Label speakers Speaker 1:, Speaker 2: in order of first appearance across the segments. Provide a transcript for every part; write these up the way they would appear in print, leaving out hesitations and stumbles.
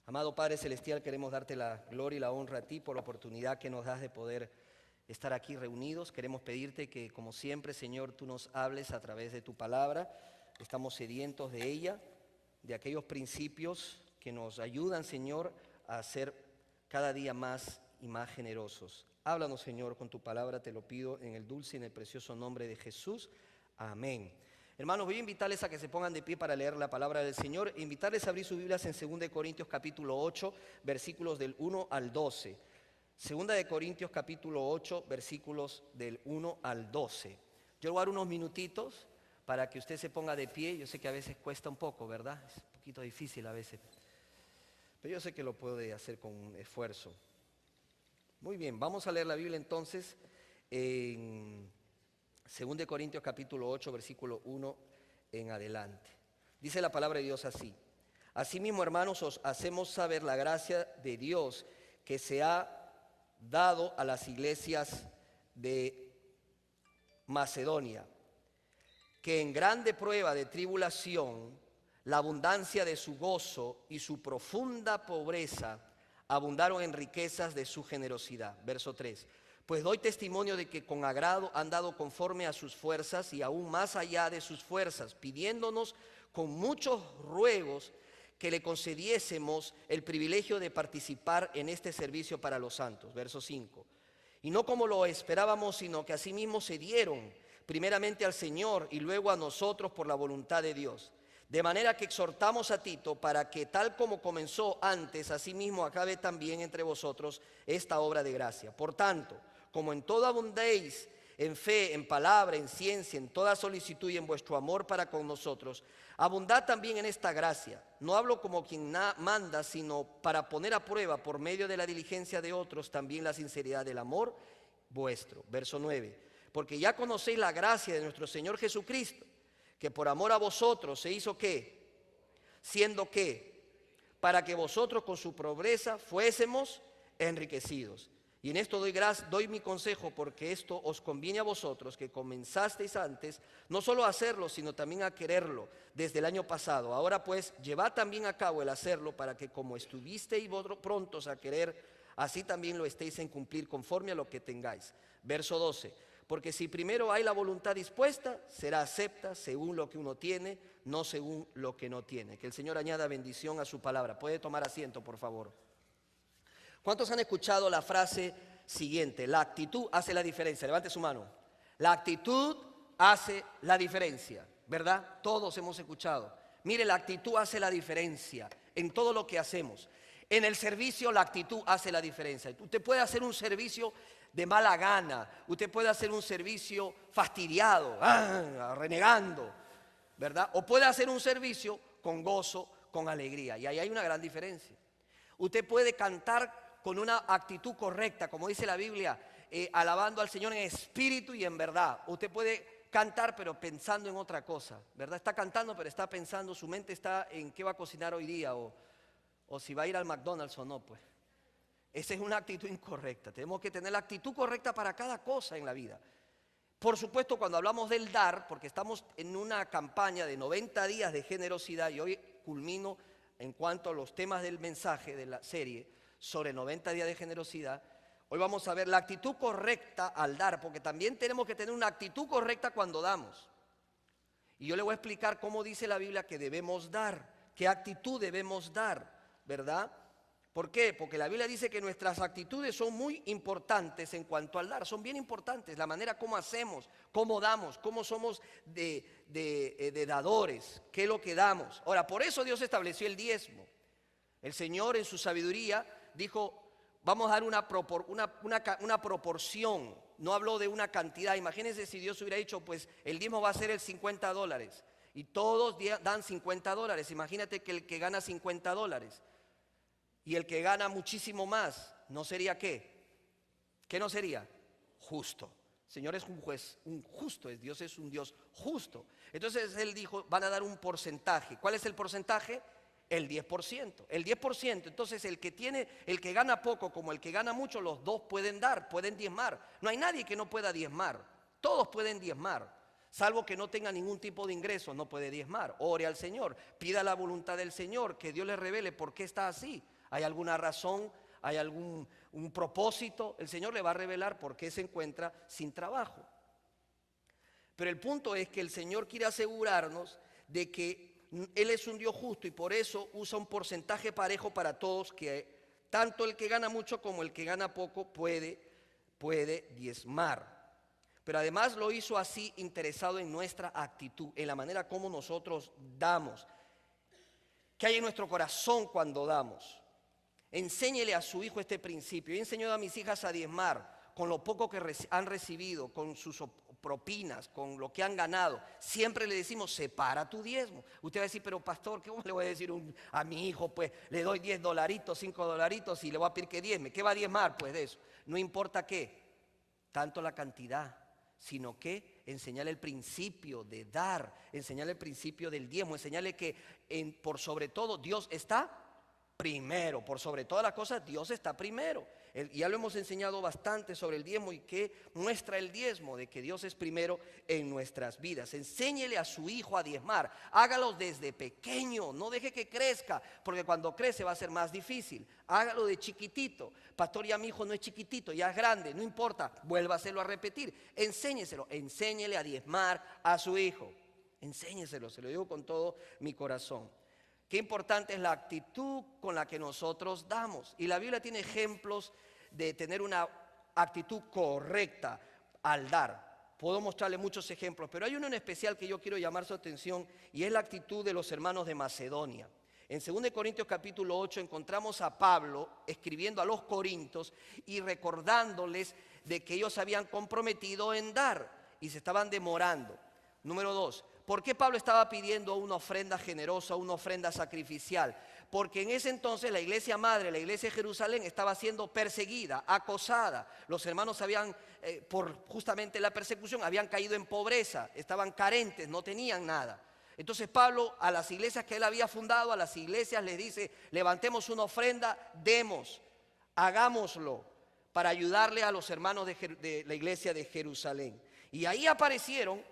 Speaker 1: Amado Padre Celestial, queremos darte la gloria y la honra a ti por la oportunidad que nos das de poder estar aquí reunidos. Queremos pedirte que, como siempre, Señor, tú nos hables a través de tu palabra. Estamos sedientos de ella, de aquellos principios que nos ayudan, Señor, a ser cada día más y más generosos. Háblanos, Señor, con tu palabra, te lo pido en el dulce y en el precioso nombre de Jesús. Amén. Hermanos, voy a invitarles a que se pongan de pie para leer la palabra del Señor e invitarles a abrir sus Biblias en 2 Corintios capítulo 8, versículos del 1 al 12. 2 Corintios capítulo 8, versículos del 1 al 12. Yo voy a dar unos minutitos para que usted se ponga de pie. Yo sé que a veces cuesta un poco, ¿verdad? Es un poquito difícil a veces, pero yo sé que lo puede hacer con esfuerzo. Muy bien, vamos a leer la Biblia entonces en 2 Corintios capítulo 8, versículo 1 en adelante. Dice la palabra de Dios así: Asimismo, hermanos, os hacemos saber la gracia de Dios que se ha dado a las iglesias de Macedonia, que en grande prueba de tribulación, la abundancia de su gozo y su profunda pobreza abundaron en riquezas de su generosidad. Verso 3. Pues doy testimonio de que con agrado han dado conforme a sus fuerzas y aún más allá de sus fuerzas, pidiéndonos con muchos ruegos que le concediésemos el privilegio de participar en este servicio para los santos. Verso 5. Y no como lo esperábamos, sino que asimismo se dieron primeramente al Señor y luego a nosotros por la voluntad de Dios. De manera que exhortamos a Tito para que tal como comenzó antes, asimismo acabe también entre vosotros esta obra de gracia. Por tanto, como en todo abundéis en fe, en palabra, en ciencia, en toda solicitud y en vuestro amor para con nosotros, abundad también en esta gracia. No hablo como quien manda, sino para poner a prueba por medio de la diligencia de otros también la sinceridad del amor vuestro. Verso 9. Porque ya conocéis la gracia de nuestro Señor Jesucristo, que por amor a vosotros se hizo ¿qué? Siendo ¿qué? Para que vosotros con su pobreza fuésemos enriquecidos. Y en esto doy mi consejo, porque esto os conviene a vosotros, que comenzasteis antes, no solo a hacerlo, sino también a quererlo desde el año pasado. Ahora pues, llevad también a cabo el hacerlo, para que como estuvisteis prontos a querer, así también lo estéis en cumplir conforme a lo que tengáis. Verso 12. Porque si primero hay la voluntad dispuesta, será acepta según lo que uno tiene, no según lo que no tiene. Que el Señor añada bendición a su palabra. Puede tomar asiento, por favor. ¿Cuántos han escuchado la frase siguiente? La actitud hace la diferencia. Levante su mano. La actitud hace la diferencia, ¿verdad? Todos hemos escuchado. Mire, la actitud hace la diferencia en todo lo que hacemos. En el servicio la actitud hace la diferencia. Usted puede hacer un servicio de mala gana, usted puede hacer un servicio fastidiado, renegando, ¿verdad? O puede hacer un servicio con gozo, con alegría. Y ahí hay una gran diferencia. Usted puede cantar con una actitud correcta, como dice la Biblia, alabando al Señor en espíritu y en verdad. Usted puede cantar pero pensando en otra cosa, ¿verdad? Está cantando pero está pensando, su mente está en qué va a cocinar hoy día o si va a ir al McDonald's o no, pues. Esa es una actitud incorrecta. Tenemos que tener la actitud correcta para cada cosa en la vida. Por supuesto, cuando hablamos del dar, porque estamos en una campaña de 90 días de generosidad y hoy culmino en cuanto a los temas del mensaje de la serie sobre 90 días de generosidad, hoy vamos a ver la actitud correcta al dar, porque también tenemos que tener una actitud correcta cuando damos. Y yo le voy a explicar cómo dice la Biblia que debemos dar, qué actitud debemos dar, ¿verdad? ¿Por qué? Porque la Biblia dice que nuestras actitudes son muy importantes en cuanto al dar, son bien importantes, la manera como hacemos, cómo damos, cómo somos de dadores, qué es lo que damos. Ahora, por eso Dios estableció el diezmo. El Señor en su sabiduría dijo, vamos a dar una proporción, no habló de una cantidad. Imagínense si Dios hubiera dicho, pues el diezmo va a ser el $50 y todos dan $50. Imagínate que el que gana $50 y el que gana muchísimo más, ¿no sería qué? ¿Qué no sería? Justo. El Señor es un juez, un justo, Dios es un Dios justo. Entonces Él dijo, van a dar un porcentaje. ¿Cuál es el porcentaje? El 10%. El 10%, entonces el que gana poco como el que gana mucho, los dos pueden dar, pueden diezmar. No hay nadie que no pueda diezmar, todos pueden diezmar. Salvo que no tenga ningún tipo de ingreso, no puede diezmar. Ore al Señor, pida la voluntad del Señor, que Dios le revele por qué está así. ¿Hay alguna razón? ¿Hay algún propósito? El Señor le va a revelar por qué se encuentra sin trabajo. Pero el punto es que el Señor quiere asegurarnos de que Él es un Dios justo y por eso usa un porcentaje parejo para todos, que tanto el que gana mucho como el que gana poco puede diezmar. Pero además lo hizo así interesado en nuestra actitud, en la manera como nosotros damos. ¿Qué hay en nuestro corazón cuando damos? Enséñele a su hijo este principio. Yo he enseñado a mis hijas a diezmar con lo poco que han recibido, con sus propinas, con lo que han ganado. Siempre le decimos, separa tu diezmo. Usted va a decir, pero pastor, ¿cómo le voy a decir a mi hijo? Pues le doy $10, $5 y le voy a pedir que diezme. ¿Qué va a diezmar? Pues de eso. No importa qué, tanto la cantidad, sino que enseñarle el principio de dar, enseñarle el principio del diezmo, enseñarle que por sobre todo Dios está primero, por sobre todas las cosas Dios está primero. Ya lo hemos enseñado bastante sobre el diezmo y qué muestra el diezmo, de que Dios es primero en nuestras vidas. Enséñele a su hijo a diezmar, hágalo desde pequeño, no deje que crezca, porque cuando crece va a ser más difícil. Hágalo de chiquitito. Pastor, ya mi hijo no es chiquitito, ya es grande, no importa, vuélvaselo a repetir. Enséñele a diezmar a su hijo. Enséñeselo, se lo digo con todo mi corazón. Qué importante es la actitud con la que nosotros damos. Y la Biblia tiene ejemplos de tener una actitud correcta al dar. Puedo mostrarle muchos ejemplos, pero hay uno en especial que yo quiero llamar su atención y es la actitud de los hermanos de Macedonia. En 2 Corintios capítulo 8 encontramos a Pablo escribiendo a los corintios y recordándoles de que ellos se habían comprometido en dar y se estaban demorando. Número 2. ¿Por qué Pablo estaba pidiendo una ofrenda generosa, una ofrenda sacrificial? Porque en ese entonces la iglesia madre, la iglesia de Jerusalén, estaba siendo perseguida, acosada. Los hermanos habían, por justamente la persecución, habían caído en pobreza, estaban carentes, no tenían nada. Entonces Pablo a las iglesias que él había fundado, a las iglesias les dice, levantemos una ofrenda, demos, hagámoslo para ayudarle a los hermanos de la iglesia de Jerusalén. Y ahí apareció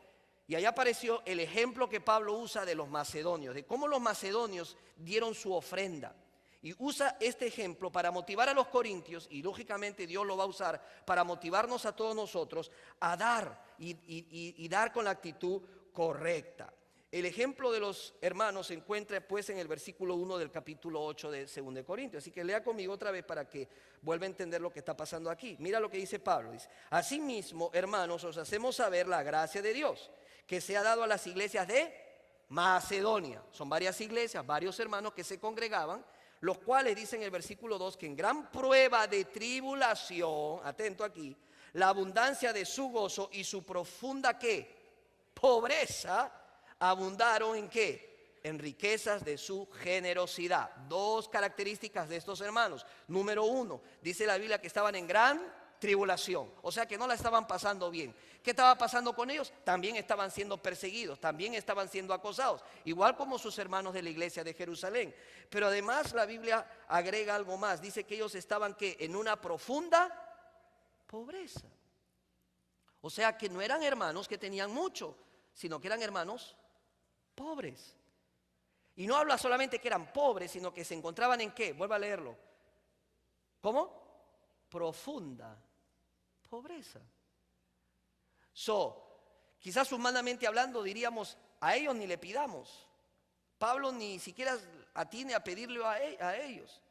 Speaker 1: el ejemplo que Pablo usa de los macedonios, de cómo los macedonios dieron su ofrenda. Y usa este ejemplo para motivar a los corintios, y lógicamente Dios lo va a usar para motivarnos a todos nosotros a dar y dar con la actitud correcta. El ejemplo de los hermanos se encuentra pues en el versículo 1 del capítulo 8 de 2 Corintios. Así que lea conmigo otra vez para que vuelva a entender lo que está pasando aquí. Mira lo que dice Pablo. Dice, asimismo, hermanos, os hacemos saber la gracia de Dios que se ha dado a las iglesias de Macedonia. Son varias iglesias, varios hermanos que se congregaban, los cuales dicen en el versículo 2 que en gran prueba de tribulación, atento aquí, la abundancia de su gozo y su profunda ¿qué? Pobreza, abundaron en ¿qué? En riquezas de su generosidad. Dos características de estos hermanos. Número 1, dice la Biblia que estaban en gran tribulación, o sea que no la estaban pasando bien. ¿Qué estaba pasando con ellos? También estaban siendo perseguidos, también estaban siendo acosados, igual como sus hermanos de la iglesia de Jerusalén. Pero además la Biblia agrega algo más, dice que ellos estaban ¿qué? En una profunda pobreza. O sea que no eran hermanos que tenían mucho, sino que eran hermanos pobres. Y no habla solamente que eran pobres, sino que se encontraban en ¿qué? Vuelva a leerlo. ¿Cómo? Profunda pobreza. Quizás humanamente hablando diríamos, a ellos ni le pidamos. Pablo ni siquiera atine a pedirle a ellos.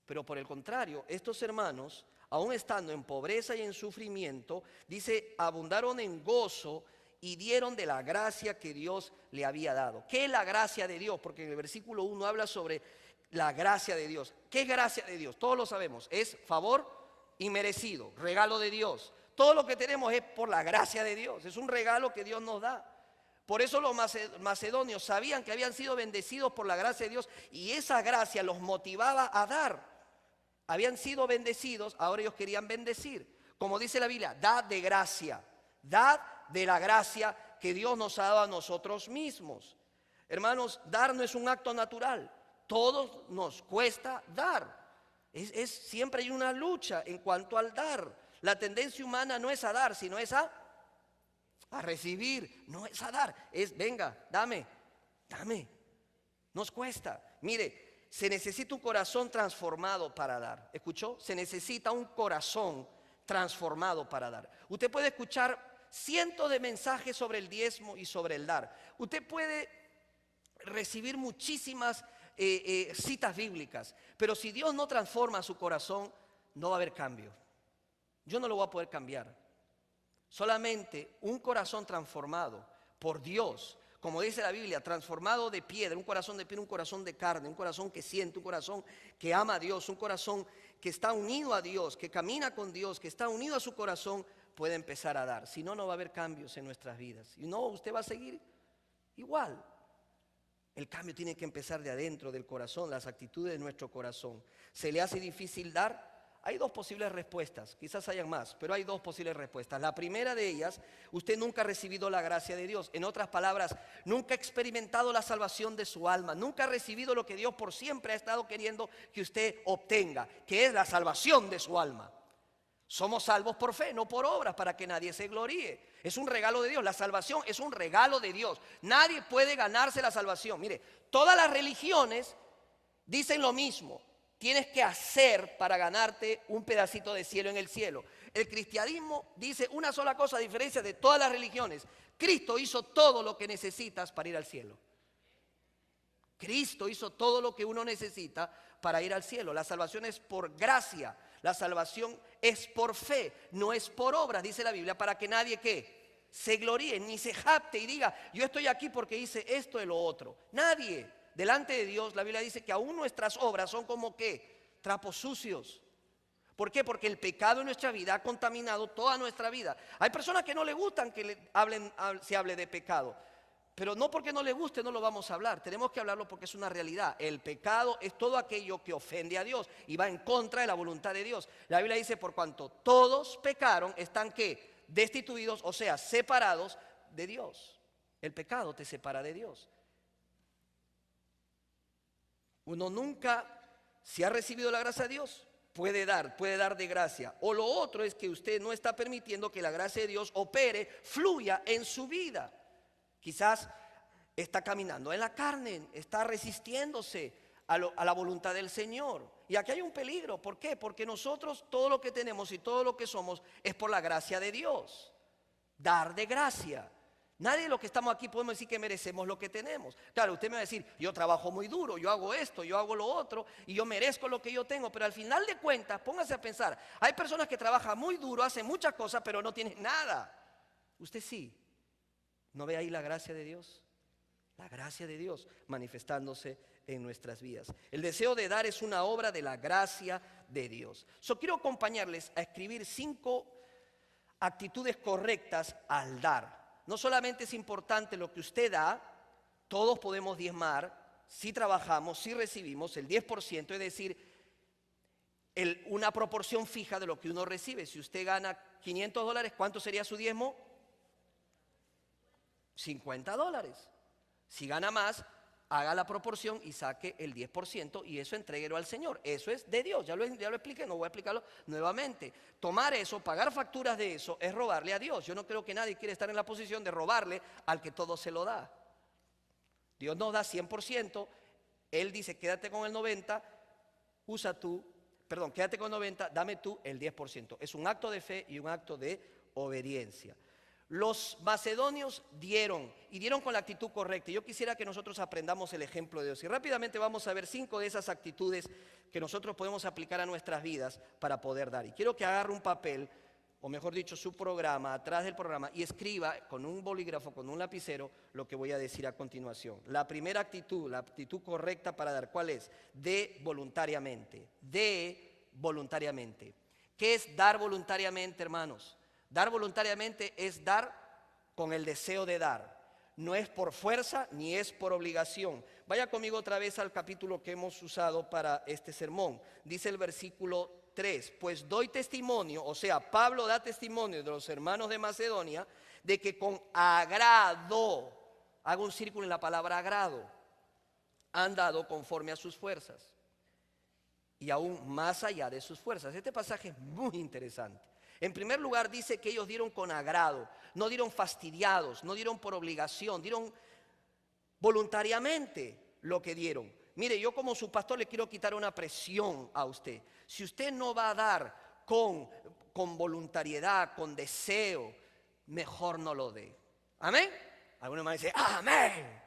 Speaker 1: Pero por el contrario, estos hermanos, aun estando en pobreza y en sufrimiento, dice, abundaron en gozo y dieron de la gracia que Dios le había dado. ¿Qué es la gracia de Dios? Porque en el versículo 1 habla sobre la gracia de Dios. ¿Qué es gracia de Dios? Todos lo sabemos, es favor inmerecido, regalo de Dios. Todo lo que tenemos es por la gracia de Dios, es un regalo que Dios nos da. Por eso los macedonios sabían que habían sido bendecidos por la gracia de Dios y esa gracia los motivaba a dar. Habían sido bendecidos, ahora ellos querían bendecir. Como dice la Biblia, dad de gracia, dad de la gracia que Dios nos ha dado a nosotros mismos. Hermanos, dar no es un acto natural, todos nos cuesta dar. Siempre hay una lucha en cuanto al dar. La tendencia humana no es a dar, sino es a recibir, no es a dar, es venga, dame, nos cuesta. Mire, se necesita un corazón transformado para dar. ¿Escuchó? Se necesita un corazón transformado para dar. Usted puede escuchar cientos de mensajes sobre el diezmo y sobre el dar. Usted puede recibir muchísimas citas bíblicas, pero si Dios no transforma su corazón, no va a haber cambio. Yo no lo voy a poder cambiar. Solamente un corazón transformado por Dios, como dice la Biblia, transformado de piedra, un corazón de piedra, un corazón de carne, un corazón que siente, un corazón que ama a Dios, un corazón que está unido a Dios, que camina con Dios, que está unido a su corazón, puede empezar a dar. Si no, no va a haber cambios en nuestras vidas. Y no, usted va a seguir igual. El cambio tiene que empezar de adentro del corazón, las actitudes de nuestro corazón. ¿Se le hace difícil dar? Hay dos posibles respuestas, quizás hayan más, pero hay dos posibles respuestas. La primera de ellas, usted nunca ha recibido la gracia de Dios. En otras palabras, nunca ha experimentado la salvación de su alma, nunca ha recibido lo que Dios por siempre ha estado queriendo que usted obtenga, que es la salvación de su alma. Somos salvos por fe, no por obras, para que nadie se gloríe. Es un regalo de Dios, la salvación es un regalo de Dios. Nadie puede ganarse la salvación. Mire, todas las religiones dicen lo mismo. Tienes que hacer para ganarte un pedacito de cielo en el cielo. El cristianismo dice una sola cosa a diferencia de todas las religiones. Cristo hizo todo lo que necesitas para ir al cielo. Cristo hizo todo lo que uno necesita para ir al cielo. La salvación es por gracia. La salvación es por fe, no es por obras, dice la Biblia, para que nadie ¿qué? Se gloríe, ni se jacte y diga, yo estoy aquí porque hice esto y lo otro. Nadie. Delante de Dios, la Biblia dice que aún nuestras obras son como ¿qué? Trapos sucios. ¿Por qué? Porque el pecado en nuestra vida ha contaminado toda nuestra vida. Hay personas que no le gustan que se hable de pecado. Pero no porque no le guste no lo vamos a hablar. Tenemos que hablarlo porque es una realidad. El pecado es todo aquello que ofende a Dios y va en contra de la voluntad de Dios. La Biblia dice, por cuanto todos pecaron, están ¿qué? Destituidos, o sea, separados de Dios. El pecado te separa de Dios. Uno nunca, si ha recibido la gracia de Dios, puede dar de gracia. O lo otro es que usted no está permitiendo que la gracia de Dios opere, fluya en su vida. Quizás está caminando en la carne, está resistiéndose a la voluntad del Señor. Y aquí hay un peligro. ¿Por qué? Porque nosotros todo lo que tenemos y todo lo que somos es por la gracia de Dios. Dar de gracia. Nadie de los que estamos aquí podemos decir que merecemos lo que tenemos. Claro, usted me va a decir, yo trabajo muy duro, yo hago esto, yo hago lo otro y yo merezco lo que yo tengo. Pero al final de cuentas, póngase a pensar, hay personas que trabajan muy duro, hacen muchas cosas, pero no tienen nada. Usted sí. ¿No ve ahí la gracia de Dios? La gracia de Dios manifestándose en nuestras vidas. El deseo de dar es una obra de la gracia de Dios. Quiero acompañarles a escribir 5 actitudes correctas al dar. No solamente es importante lo que usted da, todos podemos diezmar, si trabajamos, si recibimos el 10%, es decir, una proporción fija de lo que uno recibe. Si usted gana $500, ¿cuánto sería su diezmo? $50. Si gana más, haga la proporción y saque el 10% y eso entréguelo al Señor. Eso es de Dios, ya lo expliqué, no voy a explicarlo nuevamente. Tomar eso, pagar facturas de eso, es robarle a Dios. Yo no creo que nadie quiera estar en la posición de robarle al que todo se lo da. Dios nos da 100%, Él dice quédate con el 90%, quédate con el 90%, dame tú el 10%. Es un acto de fe y un acto de obediencia. Los macedonios dieron con la actitud correcta. Yo quisiera que nosotros aprendamos el ejemplo de Dios. Y rápidamente vamos a ver 5 de esas actitudes que nosotros podemos aplicar a nuestras vidas para poder dar. Y quiero que agarre un papel, o mejor dicho, su programa, atrás del programa, y escriba con un bolígrafo, con un lapicero, lo que voy a decir a continuación. La primera actitud, la actitud correcta para dar, ¿cuál es? De voluntariamente. De voluntariamente. ¿Qué es dar voluntariamente, hermanos? Dar voluntariamente es dar con el deseo de dar. No es por fuerza ni es por obligación. Vaya conmigo otra vez al capítulo que hemos usado para este sermón. Dice el versículo 3, pues doy testimonio, o sea, Pablo da testimonio de los hermanos de Macedonia, de que con agrado, hago un círculo en la palabra agrado, han dado conforme a sus fuerzas y aún más allá de sus fuerzas. Este pasaje es muy interesante. En primer lugar dice que ellos dieron con agrado, no dieron fastidiados, no dieron por obligación, dieron voluntariamente lo que dieron. Mire, yo como su pastor le quiero quitar una presión a usted. Si usted no va a dar con voluntariedad, con deseo, mejor no lo dé. ¿Amén? Algunos me dicen, amén.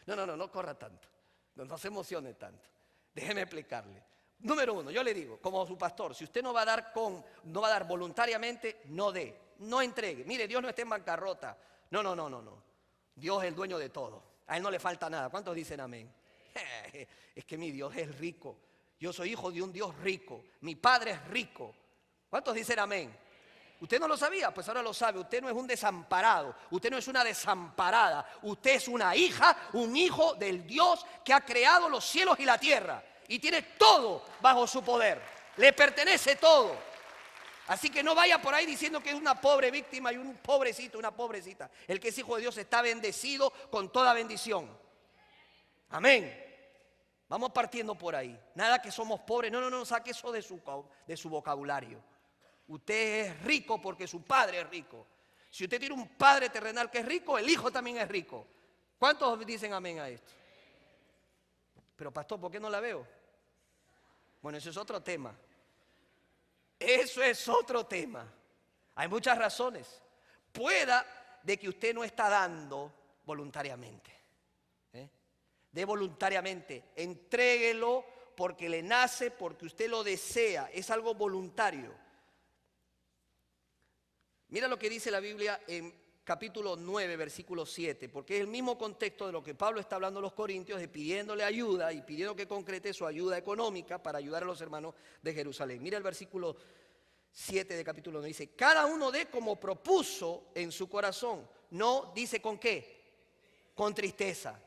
Speaker 1: No corra tanto. No se emocione tanto. Déjeme explicarle. Número uno, yo le digo, como su pastor, si usted no va a dar voluntariamente, no dé, no entregue. Mire, Dios no está en bancarrota. No. Dios es el dueño de todo. A Él no le falta nada. ¿Cuántos dicen amén? Es que mi Dios es rico. Yo soy hijo de un Dios rico. Mi Padre es rico. ¿Cuántos dicen amén? ¿Usted no lo sabía? Pues ahora lo sabe. Usted no es un desamparado. Usted no es una desamparada. Usted es una hija, un hijo del Dios que ha creado los cielos y la tierra. Y tiene todo bajo su poder. Le pertenece todo. Así que no vaya por ahí diciendo que es una pobre víctima y un pobrecito, una pobrecita. El que es hijo de Dios está bendecido con toda bendición. Amén. Vamos partiendo por ahí. Nada que somos pobres. No, saque eso de su vocabulario. Usted es rico porque su padre es rico. Si usted tiene un padre terrenal que es rico, el hijo también es rico. ¿Cuántos dicen amén a esto? Pero pastor, ¿por qué no la veo? Bueno, eso es otro tema. Eso es otro tema. Hay muchas razones. Pueda de que usted no está dando voluntariamente. De voluntariamente. Entréguelo porque le nace, porque usted lo desea. Es algo voluntario. Mira lo que dice la Biblia en capítulo 9, versículo 7, porque es el mismo contexto de lo que Pablo está hablando a los corintios, de pidiéndole ayuda y pidiendo que concrete su ayuda económica para ayudar a los hermanos de Jerusalén. Mira el versículo 7 de capítulo 9, dice, cada uno dé como propuso en su corazón, no dice con qué, con tristeza.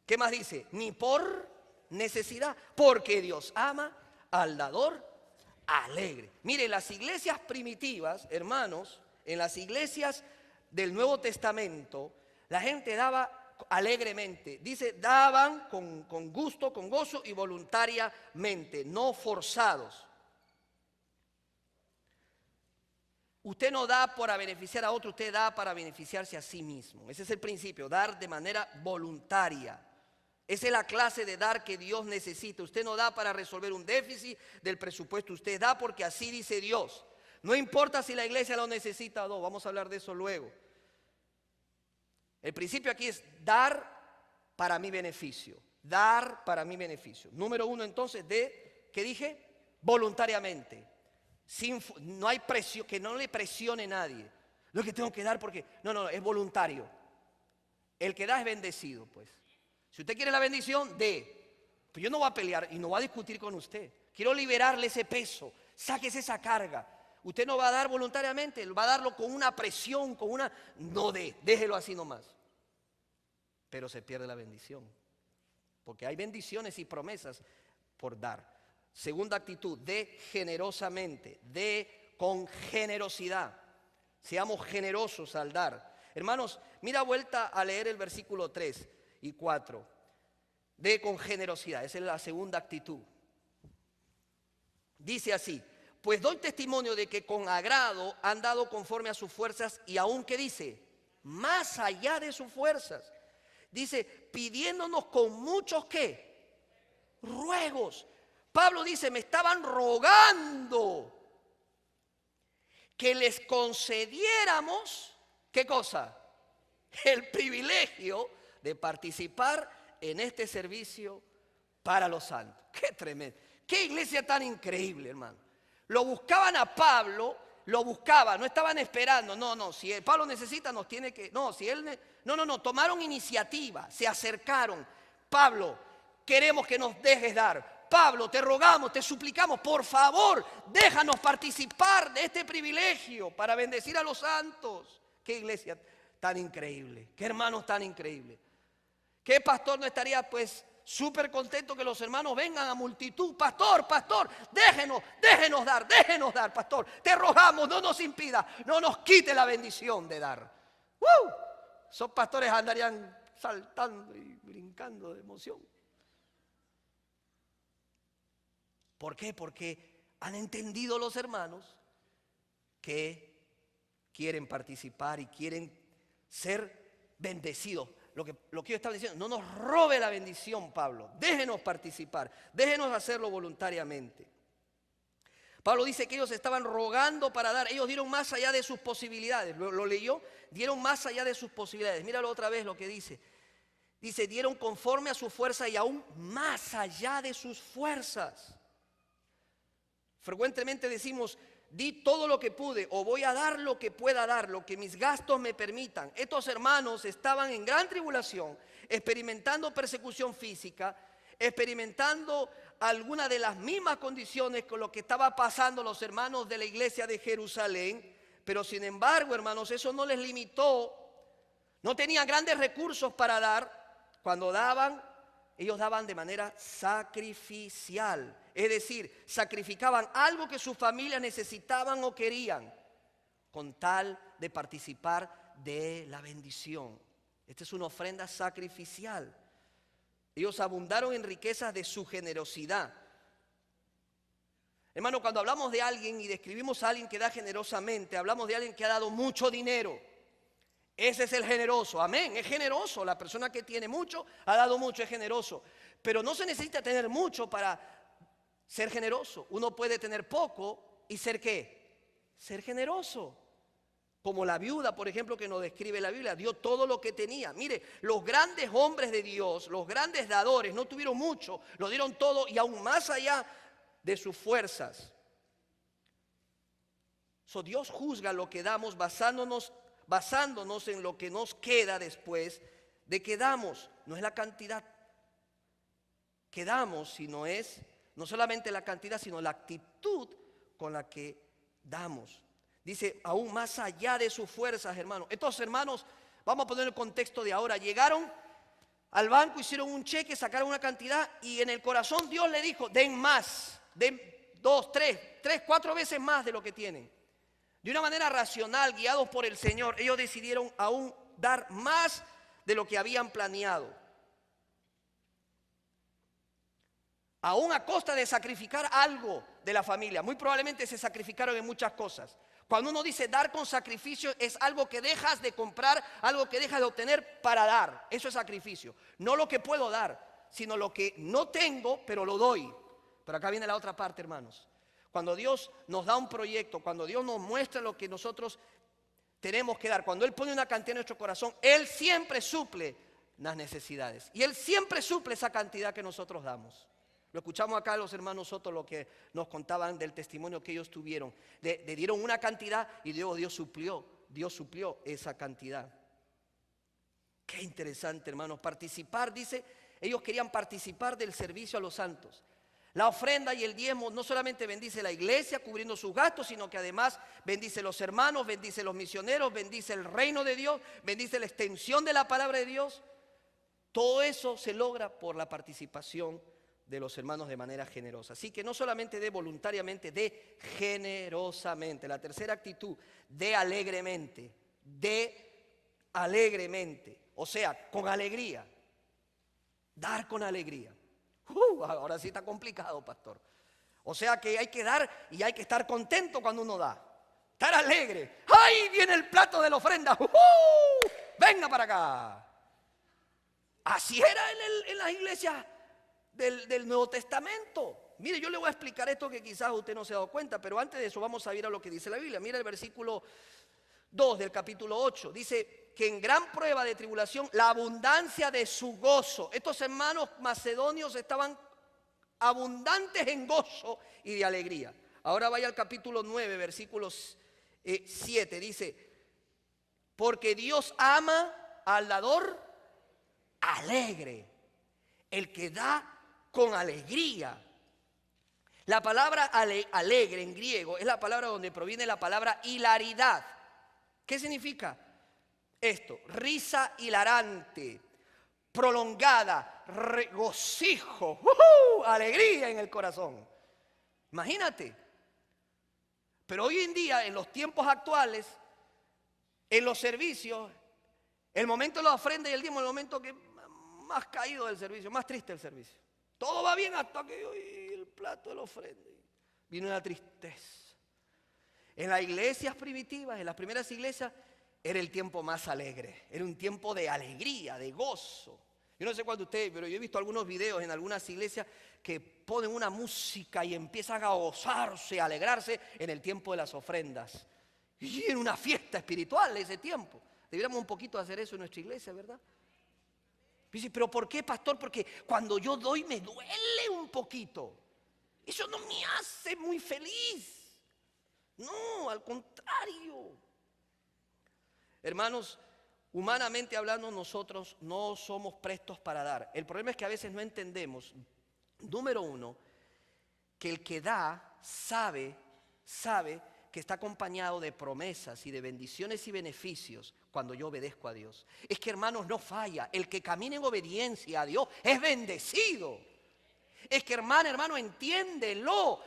Speaker 1: ¿Qué más dice? Ni por necesidad, porque Dios ama al dador alegre. Mire, las iglesias primitivas, hermanos, en las iglesias del Nuevo Testamento, la gente daba alegremente. Dice, daban con gusto, con gozo y voluntariamente, no forzados. Usted no da para beneficiar a otro, usted da para beneficiarse a sí mismo. Ese es el principio, dar de manera voluntaria. Esa es la clase de dar que Dios necesita. Usted no da para resolver un déficit del presupuesto, usted da porque así dice Dios. No importa si la iglesia lo necesita o no, vamos a hablar de eso luego. El principio aquí es dar para mi beneficio. Dar para mi beneficio. Número uno entonces, ¿qué dije? Voluntariamente. No hay presión, que no le presione nadie. Lo que tengo que dar porque, no, es voluntario. El que da es bendecido, pues. Si usted quiere la bendición, dé. Pero yo no voy a pelear y no voy a discutir con usted. Quiero liberarle ese peso. Sáquese esa carga. Usted no va a dar voluntariamente, va a darlo con una presión, no dé, déjelo así nomás. Pero se pierde la bendición. Porque hay bendiciones y promesas por dar. Segunda actitud, dé generosamente, dé con generosidad. Seamos generosos al dar. Hermanos, mira vuelta a leer el versículo 3 y 4. Dé con generosidad, esa es la segunda actitud. Dice así, pues doy testimonio de que con agrado han dado conforme a sus fuerzas y aún que dice, más allá de sus fuerzas. Dice, pidiéndonos con muchos ¿qué? Ruegos. Pablo dice, me estaban rogando que les concediéramos, ¿qué cosa? El privilegio de participar en este servicio para los santos. Qué tremendo. Qué iglesia tan increíble, hermano. Lo buscaban a Pablo, lo buscaban, no estaban esperando. No, si Pablo necesita nos tiene que, no, si él, no, tomaron iniciativa, se acercaron. Pablo, queremos que nos dejes dar. Pablo, te rogamos, te suplicamos, por favor, déjanos participar de este privilegio para bendecir a los santos. Qué iglesia tan increíble, qué hermanos tan increíbles. ¿Qué pastor no estaría pues súper contento que los hermanos vengan a multitud? Pastor, déjenos dar, pastor. Te rogamos, no nos impida, no nos quite la bendición de dar. Esos pastores andarían saltando y brincando de emoción. ¿Por qué? Porque han entendido los hermanos que quieren participar y quieren ser bendecidos. lo que yo estaba diciendo, no nos robe la bendición, Pablo. Déjenos participar, déjenos hacerlo voluntariamente. Pablo dice que ellos estaban rogando para dar. Ellos dieron más allá de sus posibilidades. ¿Lo leyó? Dieron más allá de sus posibilidades. Míralo otra vez lo que dice. Dice, dieron conforme a su fuerza y aún más allá de sus fuerzas. Frecuentemente decimos, di todo lo que pude o voy a dar lo que pueda dar, lo que mis gastos me permitan. Estos hermanos estaban en gran tribulación, experimentando persecución física, experimentando algunas de las mismas condiciones con lo que estaba pasando los hermanos de la iglesia de Jerusalén, pero sin embargo, hermanos, eso no les limitó. No tenían grandes recursos para dar. Cuando daban, ellos daban de manera sacrificial, es decir, sacrificaban algo que sus familias necesitaban o querían, con tal de participar de la bendición. Esta es una ofrenda sacrificial. Ellos abundaron en riquezas de su generosidad. Hermano, cuando hablamos de alguien y describimos a alguien que da generosamente, hablamos de alguien que ha dado mucho dinero. Ese es el generoso, amén, es generoso. La persona que tiene mucho, ha dado mucho, es generoso. Pero no se necesita tener mucho para ser generoso. Uno puede tener poco y ser ¿qué? Ser generoso. Como la viuda, por ejemplo, que nos describe la Biblia, dio todo lo que tenía. Mire, los grandes hombres de Dios, los grandes dadores, no tuvieron mucho, lo dieron todo y aún más allá de sus fuerzas. Dios juzga lo que damos basándonos en lo que nos queda después de que damos. No es la cantidad que damos, sino es no solamente la cantidad, sino la actitud con la que damos. Dice, aún más allá de sus fuerzas, hermanos. Estos hermanos, vamos a poner el contexto de ahora, llegaron al banco, hicieron un cheque, sacaron una cantidad y en el corazón Dios le dijo, den más, den 2, 3, 4 veces más de lo que tienen. De una manera racional, guiados por el Señor, ellos decidieron aún dar más de lo que habían planeado. Aún a costa de sacrificar algo de la familia. Muy probablemente se sacrificaron en muchas cosas. Cuando uno dice dar con sacrificio, es algo que dejas de comprar, algo que dejas de obtener para dar. Eso es sacrificio. No lo que puedo dar, sino lo que no tengo, pero lo doy. Pero acá viene la otra parte, hermanos. Cuando Dios nos da un proyecto, cuando Dios nos muestra lo que nosotros tenemos que dar, cuando Él pone una cantidad en nuestro corazón, Él siempre suple las necesidades. Y Él siempre suple esa cantidad que nosotros damos. Lo escuchamos acá los hermanos Soto, lo que nos contaban del testimonio que ellos tuvieron. Le dieron una cantidad y Dios suplió esa cantidad. Qué interesante, hermanos. Participar, dice, ellos querían participar del servicio a los santos. La ofrenda y el diezmo no solamente bendice la iglesia cubriendo sus gastos, sino que además bendice los hermanos, bendice los misioneros, bendice el reino de Dios, bendice la extensión de la palabra de Dios. Todo eso se logra por la participación de los hermanos de manera generosa. Así que no solamente de voluntariamente, de generosamente. La tercera actitud, de alegremente, o sea, con alegría. Dar con alegría. Ahora sí está complicado, pastor. O sea que hay que dar y hay que estar contento cuando uno da. Estar alegre. ¡Ay, viene el plato de la ofrenda! ¡Venga para acá! Así era en las iglesias del Nuevo Testamento. Mire, yo le voy a explicar esto que quizás usted no se ha dado cuenta, pero antes de eso vamos a ver a lo que dice la Biblia. Mira el versículo 2 del capítulo 8. Dice que en gran prueba de tribulación, la abundancia de su gozo. Estos hermanos macedonios estaban abundantes en gozo y de alegría. Ahora vaya al capítulo 9, versículos 7. Dice, porque Dios ama al dador alegre, el que da con alegría. La palabra alegre en griego es la palabra donde proviene la palabra hilaridad. ¿Qué significa esto? Risa hilarante, prolongada, regocijo, alegría en el corazón. Imagínate. Pero hoy en día, en los tiempos actuales, en los servicios, el momento de la ofrenda y el diezmo es el momento que más caído del servicio, más triste el servicio. Todo va bien hasta que yo y el plato de la ofrenda. Vino una tristeza. En las iglesias primitivas, en las primeras iglesias, era el tiempo más alegre. Era un tiempo de alegría, de gozo. Yo no sé cuánto ustedes, pero yo he visto algunos videos en algunas iglesias que ponen una música y empiezan a gozarse, a alegrarse en el tiempo de las ofrendas. Y en una fiesta espiritual ese tiempo. Deberíamos un poquito hacer eso en nuestra iglesia, ¿verdad? Dice, pero ¿por qué, pastor? Porque cuando yo doy me duele un poquito. Eso no me hace muy feliz. No, al contrario. Hermanos, humanamente hablando, nosotros no somos prestos para dar. El problema es que a veces no entendemos, número uno, que el que da sabe que está acompañado de promesas y de bendiciones y beneficios cuando yo obedezco a Dios. Es que, hermanos, no falla. El que camina en obediencia a Dios es bendecido. Es que, hermano, entiéndelo.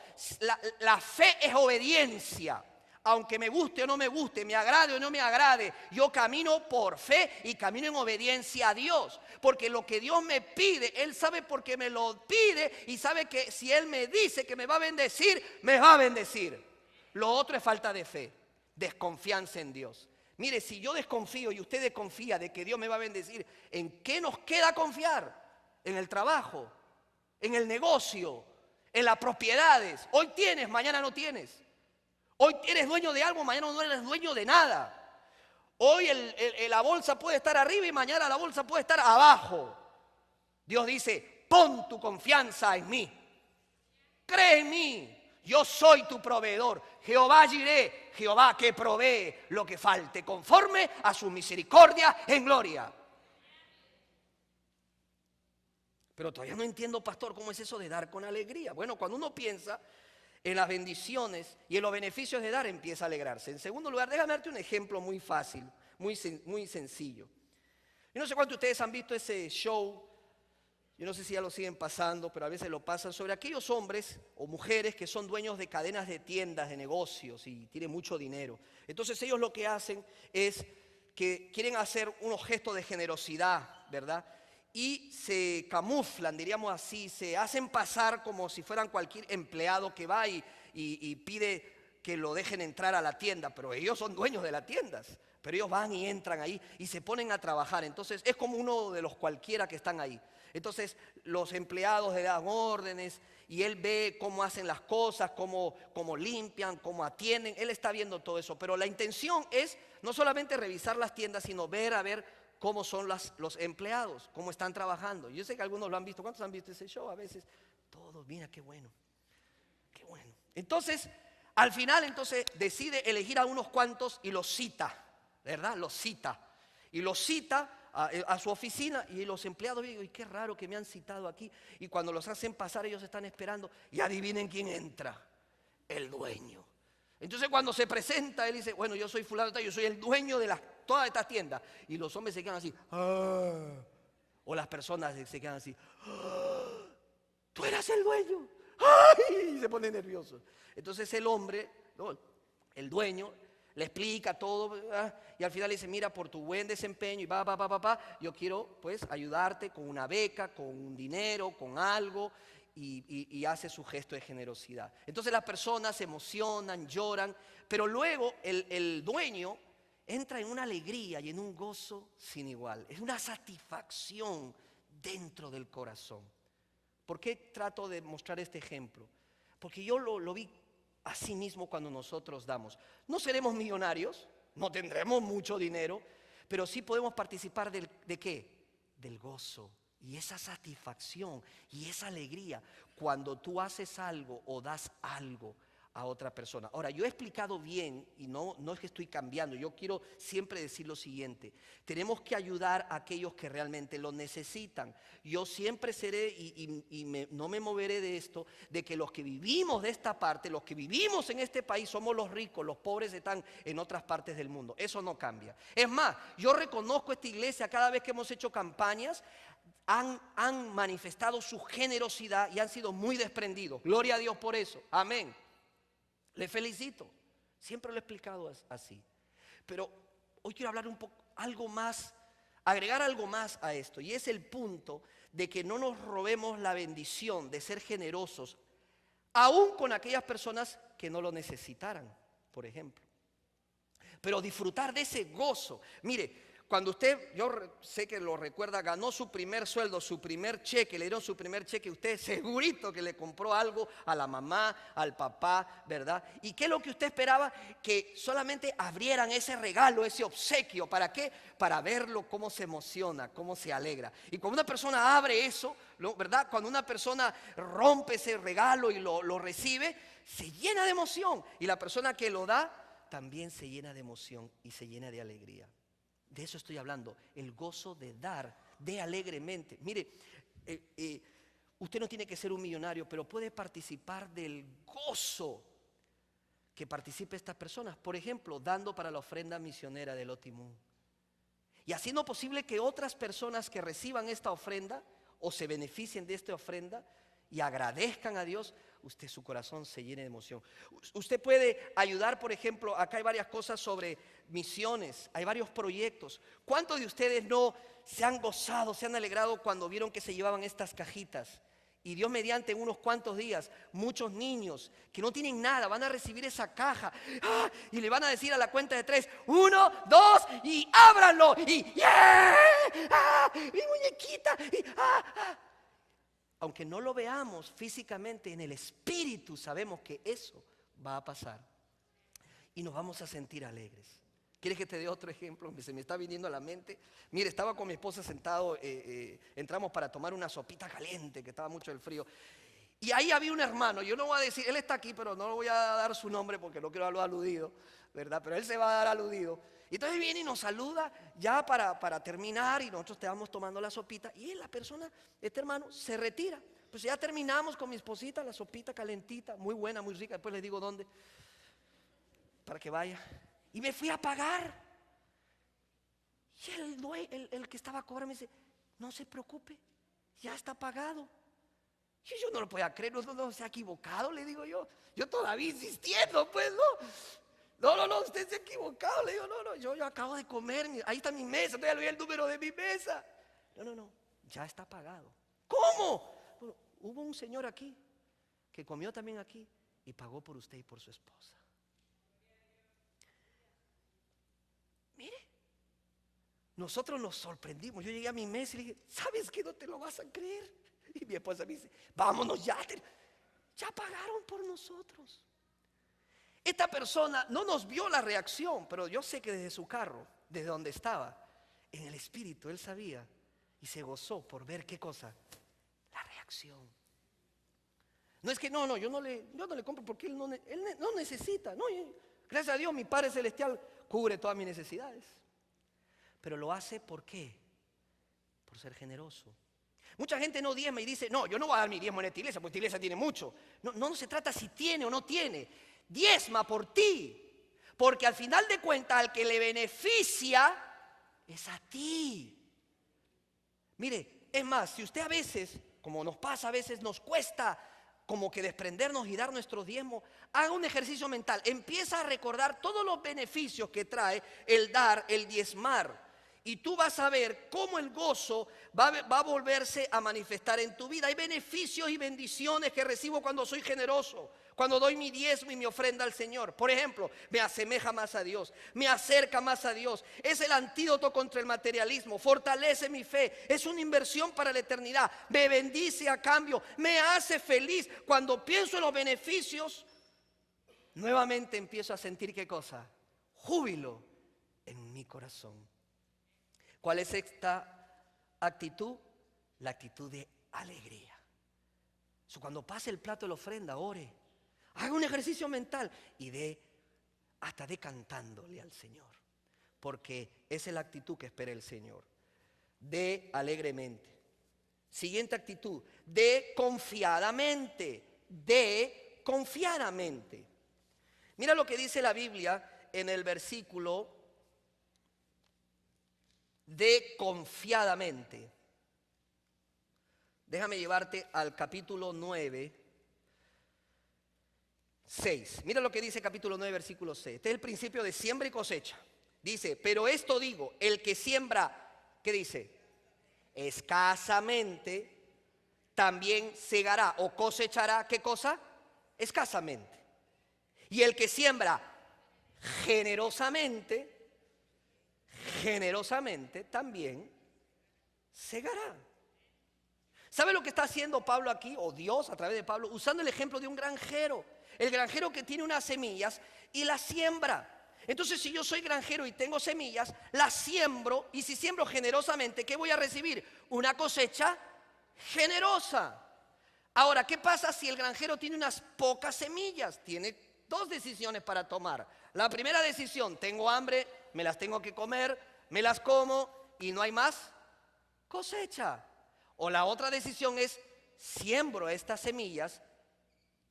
Speaker 1: La fe es obediencia. Aunque me guste o no me guste, me agrade o no me agrade, yo camino por fe y camino en obediencia a Dios. Porque lo que Dios me pide, Él sabe por qué me lo pide y sabe que si Él me dice que me va a bendecir, me va a bendecir. Lo otro es falta de fe, desconfianza en Dios. Mire, si yo desconfío y usted desconfía de que Dios me va a bendecir, ¿en qué nos queda confiar? En el trabajo, en el negocio, en las propiedades. Hoy tienes, mañana no tienes. Hoy eres dueño de algo, mañana no eres dueño de nada. Hoy la bolsa puede estar arriba y mañana la bolsa puede estar abajo. Dios dice, pon tu confianza en mí. Cree en mí. Yo soy tu proveedor. Jehová Jireh, Jehová que provee lo que falte, conforme a su misericordia en gloria. Pero todavía no entiendo, pastor, cómo es eso de dar con alegría. Bueno, cuando uno piensa en las bendiciones y en los beneficios de dar, empieza a alegrarse. En segundo lugar, déjame darte un ejemplo muy fácil, muy sencillo. Yo no sé cuántos de ustedes han visto ese show, yo no sé si ya lo siguen pasando, pero a veces lo pasan, sobre aquellos hombres o mujeres que son dueños de cadenas de tiendas, de negocios y tienen mucho dinero. Entonces ellos lo que hacen es que quieren hacer unos gestos de generosidad, ¿verdad? Y se camuflan, diríamos así, se hacen pasar como si fueran cualquier empleado que va y pide que lo dejen entrar a la tienda, pero ellos son dueños de las tiendas, pero ellos van y entran ahí y se ponen a trabajar. Entonces es como uno de los cualquiera que están ahí. Entonces los empleados le dan órdenes y él ve cómo hacen las cosas, cómo limpian, cómo atienden. Él está viendo todo eso, pero la intención es no solamente revisar las tiendas, sino ver cómo son los empleados, cómo están trabajando. Yo sé que algunos lo han visto. ¿Cuántos han visto ese show? A veces, todos, mira qué bueno, qué bueno. Entonces, al final, decide elegir a unos cuantos y los cita, ¿verdad? Los cita. Y los cita a su oficina y los empleados digo, y qué raro que me han citado aquí. Y cuando los hacen pasar, ellos están esperando y adivinen quién entra, el dueño. Entonces cuando se presenta, él dice, bueno, yo soy fulano, yo soy el dueño de todas estas tiendas. Y los hombres se quedan así, ¡ah! O las personas se quedan así, ¡ah! Tú eras el dueño, ¡ay! Y se ponen nerviosos. Entonces el hombre, ¿no?, el dueño, le explica todo, ¿verdad? Y al final le dice, mira, por tu buen desempeño y yo quiero pues ayudarte con una beca, con un dinero, con algo. Y hace su gesto de generosidad. Entonces las personas se emocionan, lloran, pero luego el dueño entra en una alegría y en un gozo sin igual. Es una satisfacción dentro del corazón. ¿Por qué trato de mostrar este ejemplo? Porque yo lo vi así mismo cuando nosotros damos. No seremos millonarios, no tendremos mucho dinero, pero sí podemos participar ¿de qué? Del gozo. Y esa satisfacción y esa alegría cuando tú haces algo o das algo a otra persona. Ahora, yo he explicado bien y no es que estoy cambiando. Yo quiero siempre decir lo siguiente. Tenemos que ayudar a aquellos que realmente lo necesitan. Yo siempre seré no me moveré de esto, de que los que vivimos de esta parte, los que vivimos en este país somos los ricos, los pobres están en otras partes del mundo. Eso no cambia. Es más, yo reconozco esta iglesia cada vez que hemos hecho campañas. Han manifestado su generosidad y han sido muy desprendidos. Gloria a Dios por eso. Amén. Les felicito. Siempre lo he explicado así. Pero hoy quiero hablar un poco, algo más, agregar algo más a esto. Y es el punto de que no nos robemos la bendición de ser generosos, aún con aquellas personas que no lo necesitaran, por ejemplo. Pero disfrutar de ese gozo. Mire, cuando usted, sé que lo recuerda, ganó su primer sueldo, su primer cheque, le dieron su primer cheque, usted segurito que le compró algo a la mamá, al papá, ¿verdad? ¿Y qué es lo que usted esperaba? Que solamente abrieran ese regalo, ese obsequio. ¿Para qué? Para verlo cómo se emociona, cómo se alegra. Y cuando una persona abre eso, ¿verdad? Cuando una persona rompe ese regalo y lo recibe, se llena de emoción. Y la persona que lo da también se llena de emoción y se llena de alegría. De eso estoy hablando, el gozo de dar, de alegremente. Mire, usted no tiene que ser un millonario, pero puede participar del gozo que participe estas personas. Por ejemplo, dando para la ofrenda misionera del Otimún. Y haciendo posible que otras personas que reciban esta ofrenda o se beneficien de esta ofrenda y agradezcan a Dios, usted su corazón se llene de emoción. Usted puede ayudar, por ejemplo, acá hay varias cosas sobre misiones, hay varios proyectos. ¿Cuántos de ustedes no se han gozado, se han alegrado cuando vieron que se llevaban estas cajitas? Y Dios mediante en unos cuantos días, muchos niños que no tienen nada van a recibir esa caja. ¡Ah! Y le van a decir a la cuenta de 3, 1, 2 y ábranlo. Y ¡yeah! ¡Ah! Mi muñequita. Y, ¡ah! ¡Ah! Aunque no lo veamos físicamente, en el espíritu sabemos que eso va a pasar. Y nos vamos a sentir alegres. ¿Quieres que te dé otro ejemplo? Se me está viniendo a la mente. Mire, estaba con mi esposa sentado, entramos para tomar una sopita caliente, que estaba mucho el frío. Y ahí había un hermano, yo no voy a decir, él está aquí, pero no le voy a dar su nombre porque no quiero darlo aludido, ¿verdad? Pero él se va a dar aludido. Y entonces viene y nos saluda ya para terminar y nosotros estábamos tomando la sopita y la persona, este hermano, se retira. Pues ya terminamos con mi esposita, la sopita calentita, muy buena, muy rica, después les digo dónde, para que vaya. Y me fui a pagar. Y el que estaba cobrando me dice, no se preocupe, ya está pagado. Y yo no lo podía creer, no se ha equivocado, le digo yo. Yo todavía insistiendo, pues no, usted se ha equivocado. Le digo, no, yo acabo de comer, ahí está mi mesa, todavía le doy el número de mi mesa. No, ya está pagado. ¿Cómo? Bueno, hubo un señor aquí que comió también aquí y pagó por usted y por su esposa. Mire, nosotros nos sorprendimos. Yo llegué a mi mesa y le dije, ¿sabes qué? No te lo vas a creer. Y mi esposa me dice, vámonos ya pagaron por nosotros. Esta persona no nos vio la reacción, pero yo sé que desde su carro, desde donde estaba, en el espíritu, él sabía y se gozó por ver qué cosa, la reacción. No es que yo no le compro porque él no necesita. No, gracias a Dios mi Padre Celestial cubre todas mis necesidades. Pero lo hace ¿por qué? Por ser generoso. Mucha gente no diezma y dice, no, yo no voy a dar mi diezmo en esta iglesia, porque esta iglesia tiene mucho. No se trata si tiene o no tiene. Diezma por ti. Porque al final de cuentas, al que le beneficia es a ti. Mire, es más, si usted a veces, como nos pasa a veces, nos cuesta como que desprendernos y dar nuestros diezmos, haga un ejercicio mental. Empieza a recordar todos los beneficios que trae el dar, el diezmar. Y tú vas a ver cómo el gozo va a volverse a manifestar en tu vida. Hay beneficios y bendiciones que recibo cuando soy generoso, cuando doy mi diezmo y mi ofrenda al Señor. Por ejemplo, me asemeja más a Dios, me acerca más a Dios. Es el antídoto contra el materialismo, fortalece mi fe, es una inversión para la eternidad. Me bendice a cambio, me hace feliz. Cuando pienso en los beneficios, nuevamente empiezo a sentir ¿qué cosa? Júbilo en mi corazón. ¿Cuál es esta actitud? La actitud de alegría. Cuando pase el plato de la ofrenda, ore, haga un ejercicio mental y hasta de cantándole al Señor, porque esa es la actitud que espera el Señor. De alegremente. Siguiente actitud, de confiadamente. De confiadamente. Mira lo que dice la Biblia en el versículo de confiadamente. Déjame llevarte al capítulo 9, 6. Mira lo que dice capítulo 9, versículo 6. Este es el principio de siembra y cosecha. Dice, pero esto digo, el que siembra, ¿qué dice? Escasamente, también segará o cosechará, ¿qué cosa? Escasamente. Y el que siembra generosamente, generosamente también segará. ¿Sabe lo que está haciendo Pablo aquí, o Dios a través de Pablo? Usando el ejemplo de un granjero. El granjero que tiene unas semillas y las siembra. Entonces, si yo soy granjero y tengo semillas, las siembro, y si siembro generosamente, ¿qué voy a recibir? Una cosecha generosa. Ahora, ¿qué pasa si el granjero tiene unas pocas semillas? Tiene dos decisiones para tomar. La primera decisión: tengo hambre, me las tengo que comer, me las como y no hay más cosecha. O la otra decisión es: siembro estas semillas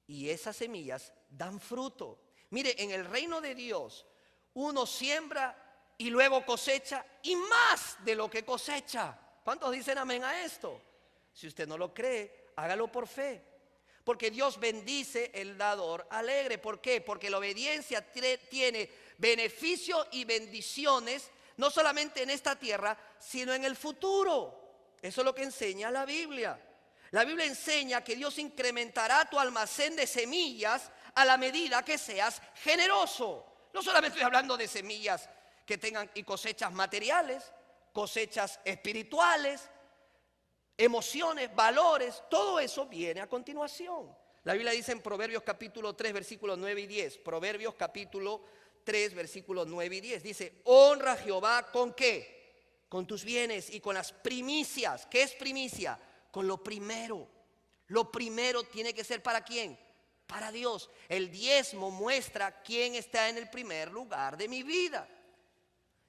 Speaker 1: y esas semillas dan fruto. Mire, en el reino de Dios uno siembra y luego cosecha, y más de lo que cosecha. ¿Cuántos dicen amén a esto? Si usted no lo cree, hágalo por fe. Porque Dios bendice el dador alegre. ¿Por qué? Porque la obediencia tiene beneficio y bendiciones, no solamente en esta tierra, sino en el futuro. Eso es lo que enseña la Biblia. La Biblia enseña que Dios incrementará tu almacén de semillas a la medida que seas generoso. No solamente estoy hablando de semillas que tengan y cosechas materiales, cosechas espirituales, emociones, valores, todo eso viene a continuación. La Biblia dice en Proverbios capítulo 3, versículos 9 y 10. Proverbios capítulo 3, versículos 9 y 10. Dice: honra a Jehová ¿con qué? Con tus bienes y con las primicias. ¿Qué es primicia? Con lo primero. Lo primero tiene que ser ¿para quién? Para Dios. El diezmo muestra quién está en el primer lugar de mi vida.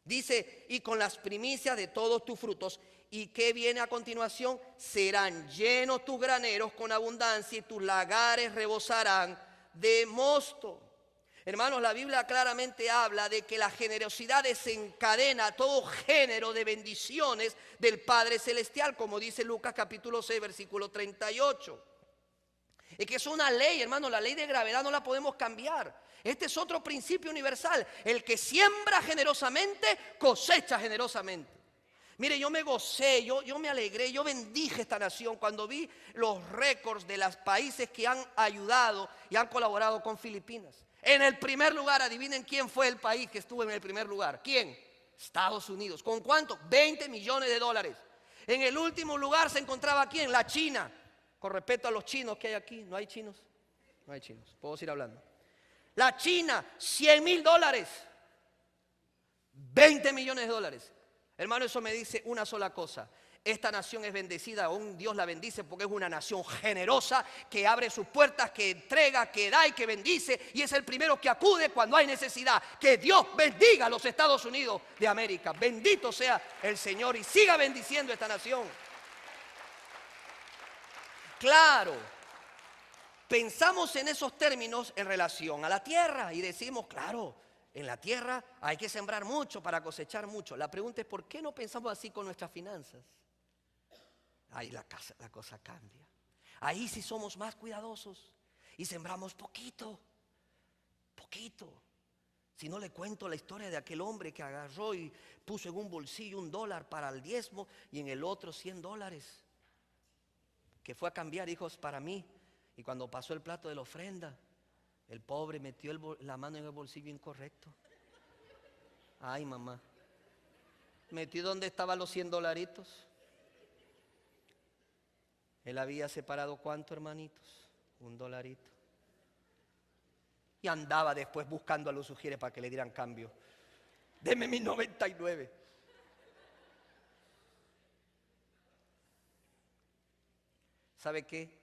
Speaker 1: Dice: y con las primicias de todos tus frutos. ¿Y qué viene a continuación? Serán llenos tus graneros con abundancia y tus lagares rebosarán de mosto. Hermanos, la Biblia claramente habla de que la generosidad desencadena todo género de bendiciones del Padre Celestial, como dice Lucas capítulo 6, versículo 38. Es que es una ley, hermano, la ley de gravedad no la podemos cambiar. Este es otro principio universal: el que siembra generosamente, cosecha generosamente. Mire, yo me gocé, yo me alegré, yo bendije esta nación cuando vi los récords de los países que han ayudado y han colaborado con Filipinas. En el primer lugar, adivinen quién fue el país que estuvo en el primer lugar. ¿Quién? Estados Unidos. ¿Con cuánto? 20 millones de dólares. En el último lugar se encontraba ¿quién? La China. Con respecto a los chinos que hay aquí, ¿no hay chinos? No hay chinos, puedo seguir hablando. La China, 100,000 dólares. 20 millones de dólares. Hermano, eso me dice una sola cosa: esta nación es bendecida, aún Dios la bendice porque es una nación generosa, que abre sus puertas, que entrega, que da y que bendice, y es el primero que acude cuando hay necesidad. Que Dios bendiga a los Estados Unidos de América. Bendito sea el Señor y siga bendiciendo esta nación. Claro, pensamos en esos términos en relación a la tierra y decimos: claro, en la tierra hay que sembrar mucho para cosechar mucho. La pregunta es: ¿por qué no pensamos así con nuestras finanzas? Ahí la cosa cambia. Ahí sí somos más cuidadosos y sembramos poquito, poquito. Si no, le cuento la historia de aquel hombre que agarró y puso en un bolsillo $1 para el diezmo y en el otro $100, que fue a cambiar: hijos, para mí. Y cuando pasó el plato de la ofrenda, el pobre metió la mano en el bolsillo incorrecto. Ay, mamá. Metió donde estaban los $100. Él había separado ¿cuánto, hermanitos? $1. Y andaba después buscando a los sugieres para que le dieran cambio. Deme mis 99. ¿Sabe qué?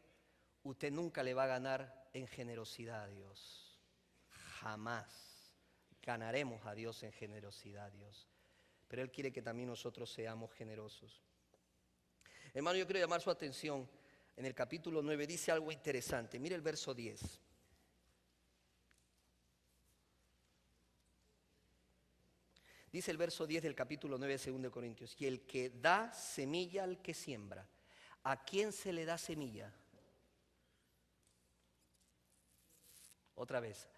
Speaker 1: Usted nunca le va a ganar en generosidad a Dios. Jamás ganaremos a Dios en generosidad, Dios. Pero Él quiere que también nosotros seamos generosos. Hermano, yo quiero llamar su atención. En el capítulo 9 dice algo interesante. Mire el verso 10. Dice el verso 10 del capítulo 9 de 2 Corintios: y el que da semilla al que siembra. ¿A quién se le da semilla? Otra vez,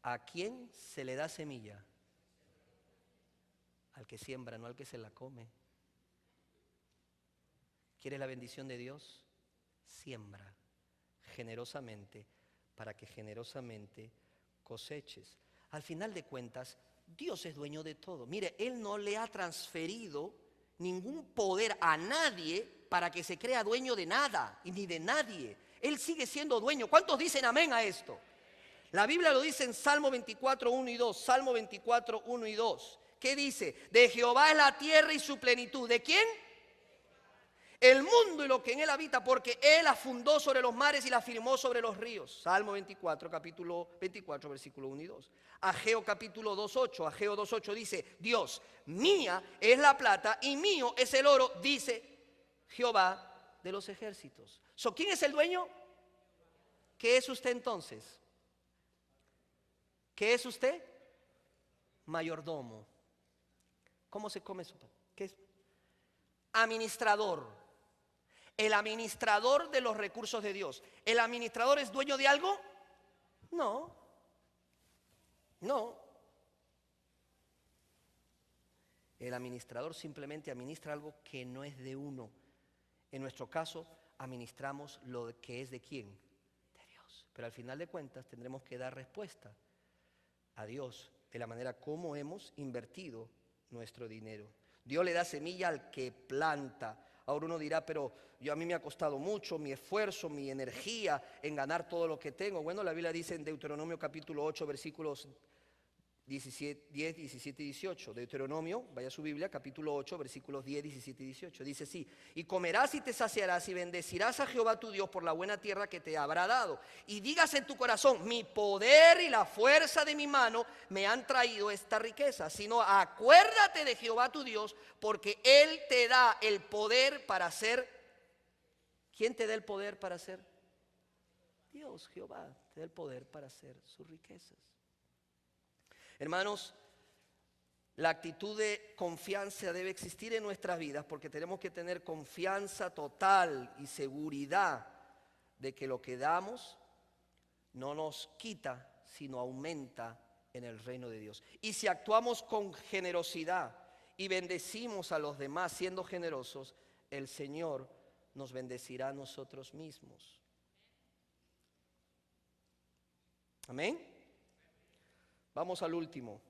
Speaker 1: ¿a quién se le da semilla? Al que siembra, no al que se la come. ¿Quieres la bendición de Dios? Siembra generosamente para que generosamente coseches. Al final de cuentas, Dios es dueño de todo. Mire, Él no le ha transferido ningún poder a nadie para que se crea dueño de nada y ni de nadie. Él sigue siendo dueño. ¿Cuántos dicen amén a esto? La Biblia lo dice en Salmo 24, 1 y 2. Salmo 24, 1 y 2. ¿Qué dice? De Jehová es la tierra y su plenitud. ¿De quién? El mundo y lo que en él habita, porque él la fundó sobre los mares y la firmó sobre los ríos. Salmo 24, capítulo 24, versículo 1 y 2. Ageo capítulo 2:8. Ageo 2:8 dice: Dios, mía es la plata y mío es el oro, dice Jehová de los ejércitos. ¿Quién es el dueño? ¿Qué es usted entonces? ¿Qué es usted? Mayordomo. ¿Cómo se come eso? ¿Qué es? Administrador. El administrador de los recursos de Dios. ¿El administrador es dueño de algo? No. No. El administrador simplemente administra algo que no es de uno. En nuestro caso, administramos lo que es de quién, de Dios. Pero al final de cuentas tendremos que dar respuesta a Dios de la manera como hemos invertido nuestro dinero. Dios le da semilla al que planta. Ahora uno dirá, pero a mí me ha costado mucho, mi esfuerzo, mi energía en ganar todo lo que tengo. Bueno, la Biblia dice en Deuteronomio capítulo 8, versículos 10, 17 y 18. Deuteronomio, vaya a su Biblia, capítulo 8, versículos 10, 17 y 18. Dice así: y comerás y te saciarás y bendecirás a Jehová tu Dios por la buena tierra que te habrá dado. Y digas en tu corazón: mi poder y la fuerza de mi mano me han traído esta riqueza. Sino acuérdate de Jehová tu Dios, porque Él te da el poder para hacer. ¿Quién te da el poder para hacer? Dios, Jehová, te da el poder para hacer sus riquezas. Hermanos, la actitud de confianza debe existir en nuestras vidas, porque tenemos que tener confianza total y seguridad de que lo que damos no nos quita, sino aumenta en el reino de Dios. Y si actuamos con generosidad y bendecimos a los demás siendo generosos, el Señor nos bendecirá a nosotros mismos. Amén. Vamos al último.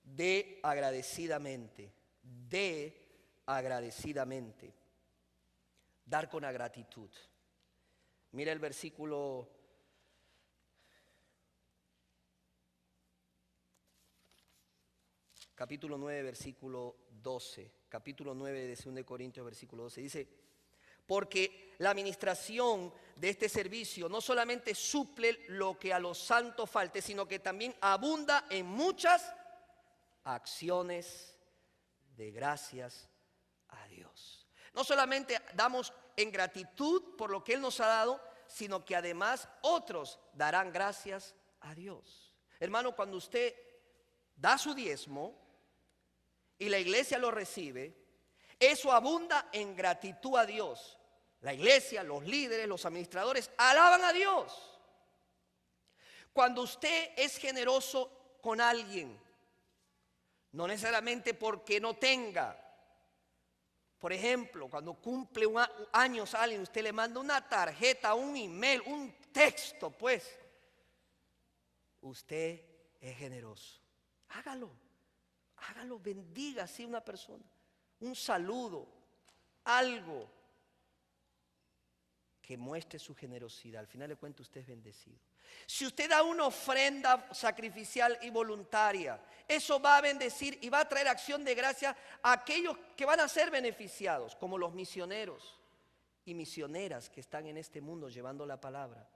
Speaker 1: De agradecidamente. De agradecidamente. Dar con gratitud. Mira el versículo capítulo 9, versículo 12. Capítulo 9 de 2 Corintios, versículo 12. Dice: porque la administración de este servicio no solamente suple lo que a los santos falte, sino que también abunda en muchas acciones de gracias a Dios. No solamente damos en gratitud por lo que Él nos ha dado, sino que además otros darán gracias a Dios. Hermano, cuando usted da su diezmo y la iglesia lo recibe, eso abunda en gratitud a Dios. La iglesia, los líderes, los administradores alaban a Dios. Cuando usted es generoso con alguien, no necesariamente porque no tenga. Por ejemplo, cuando cumple años alguien, usted le manda una tarjeta, un email, un texto, pues. Usted es generoso. Hágalo, bendiga así a una persona. Un saludo, algo que muestre su generosidad. Al final de cuentas usted es bendecido. Si usted da una ofrenda sacrificial y voluntaria, eso va a bendecir y va a traer acción de gracia a aquellos que van a ser beneficiados, como los misioneros y misioneras que están en este mundo llevando la palabra,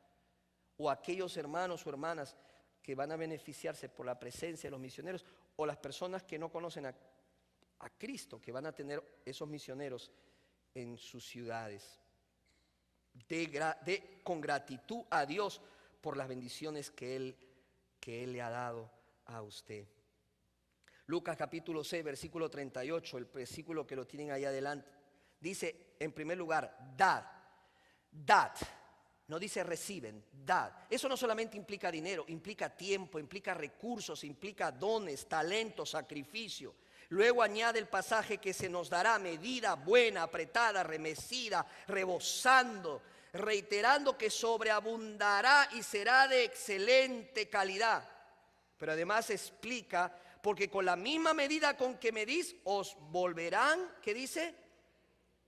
Speaker 1: o aquellos hermanos o hermanas que van a beneficiarse por la presencia de los misioneros, o las personas que no conocen a Cristo, que van a tener esos misioneros en sus ciudades. Con gratitud a Dios por las bendiciones que Él le ha dado a usted. Lucas capítulo 6, versículo 38, el versículo que lo tienen ahí adelante, dice en primer lugar: dad. No dice reciben, dad. Eso no solamente implica dinero, implica tiempo, implica recursos, implica dones, talentos, sacrificio. Luego añade el pasaje que se nos dará medida buena, apretada, remecida, rebosando, reiterando que sobreabundará y será de excelente calidad. Pero además explica, porque con la misma medida con que medís, os volverán, ¿qué dice?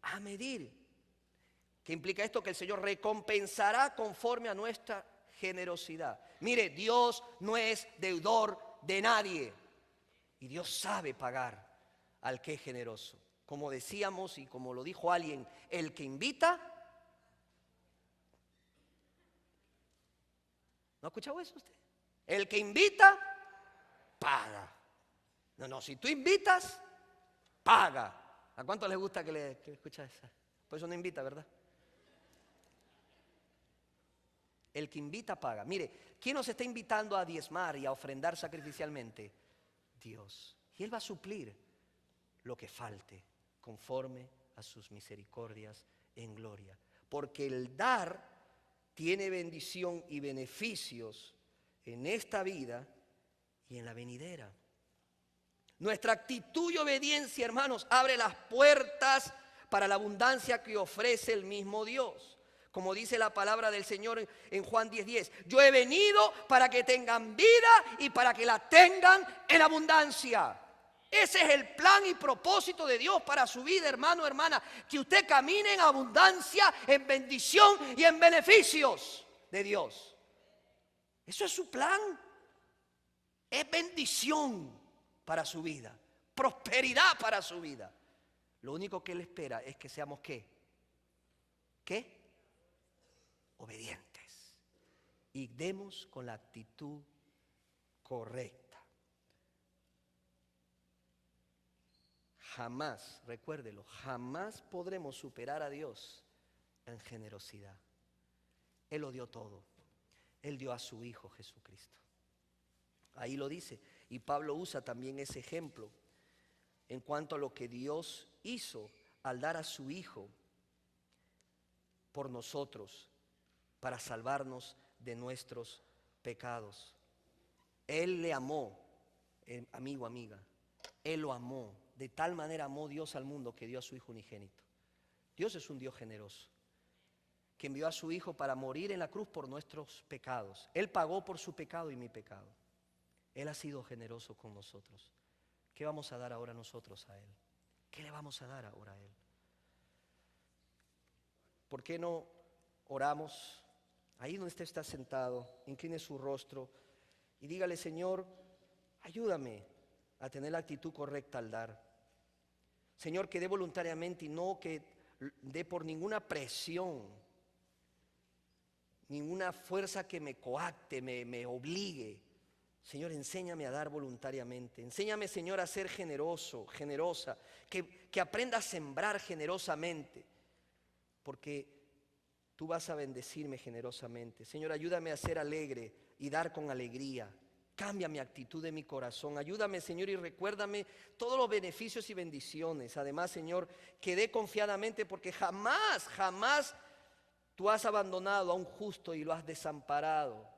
Speaker 1: A medir. ¿Qué implica esto? Que el Señor recompensará conforme a nuestra generosidad. Mire, Dios no es deudor de nadie. Y Dios sabe pagar al que es generoso. Como decíamos y como lo dijo alguien, el que invita. ¿No ha escuchado eso usted? El que invita, paga. No, si tú invitas, paga. ¿A cuánto les gusta que escucha esa? Por eso no invita, ¿verdad? El que invita, paga. Mire, ¿quién nos está invitando a diezmar y a ofrendar sacrificialmente? Dios. Y Él va a suplir lo que falte conforme a sus misericordias en gloria. Porque el dar tiene bendición y beneficios en esta vida y en la venidera. Nuestra actitud y obediencia, hermanos, abre las puertas para la abundancia que ofrece el mismo Dios. Como dice la palabra del Señor en Juan 10:10. Yo he venido para que tengan vida y para que la tengan en abundancia. Ese es el plan y propósito de Dios para su vida, hermano, hermana. Que usted camine en abundancia, en bendición y en beneficios de Dios. Eso es su plan. Es bendición para su vida, prosperidad para su vida. Lo único que Él espera es que seamos ¿qué? ¿Qué? Obedientes. Y demos con la actitud correcta. Jamás, recuérdelo, jamás podremos superar a Dios en generosidad. Él lo dio todo. Él dio a su Hijo Jesucristo. Ahí lo dice. Y Pablo usa también ese ejemplo en cuanto a lo que Dios hizo al dar a su Hijo por nosotros para salvarnos de nuestros pecados. Él le amó, amigo, amiga. Él lo amó. De tal manera amó Dios al mundo que dio a su Hijo unigénito. Dios es un Dios generoso, que envió a su Hijo para morir en la cruz por nuestros pecados. Él pagó por su pecado y mi pecado. Él ha sido generoso con nosotros. ¿Qué vamos a dar ahora nosotros a Él? ¿Qué le vamos a dar ahora a Él? ¿Por qué no oramos? Ahí donde usted está sentado, incline su rostro y dígale: Señor, ayúdame a tener la actitud correcta al dar. Señor, que dé voluntariamente y no que dé por ninguna presión, ninguna fuerza que me coacte, me obligue. Señor, enséñame a dar voluntariamente. Enséñame, Señor, a ser generoso, generosa, que aprenda a sembrar generosamente, porque tú vas a bendecirme generosamente. Señor, ayúdame a ser alegre y dar con alegría. Cambia mi actitud de mi corazón. Ayúdame, Señor, y recuérdame todos los beneficios y bendiciones. Además, Señor, que dé confiadamente, porque jamás, jamás tú has abandonado a un justo y lo has desamparado.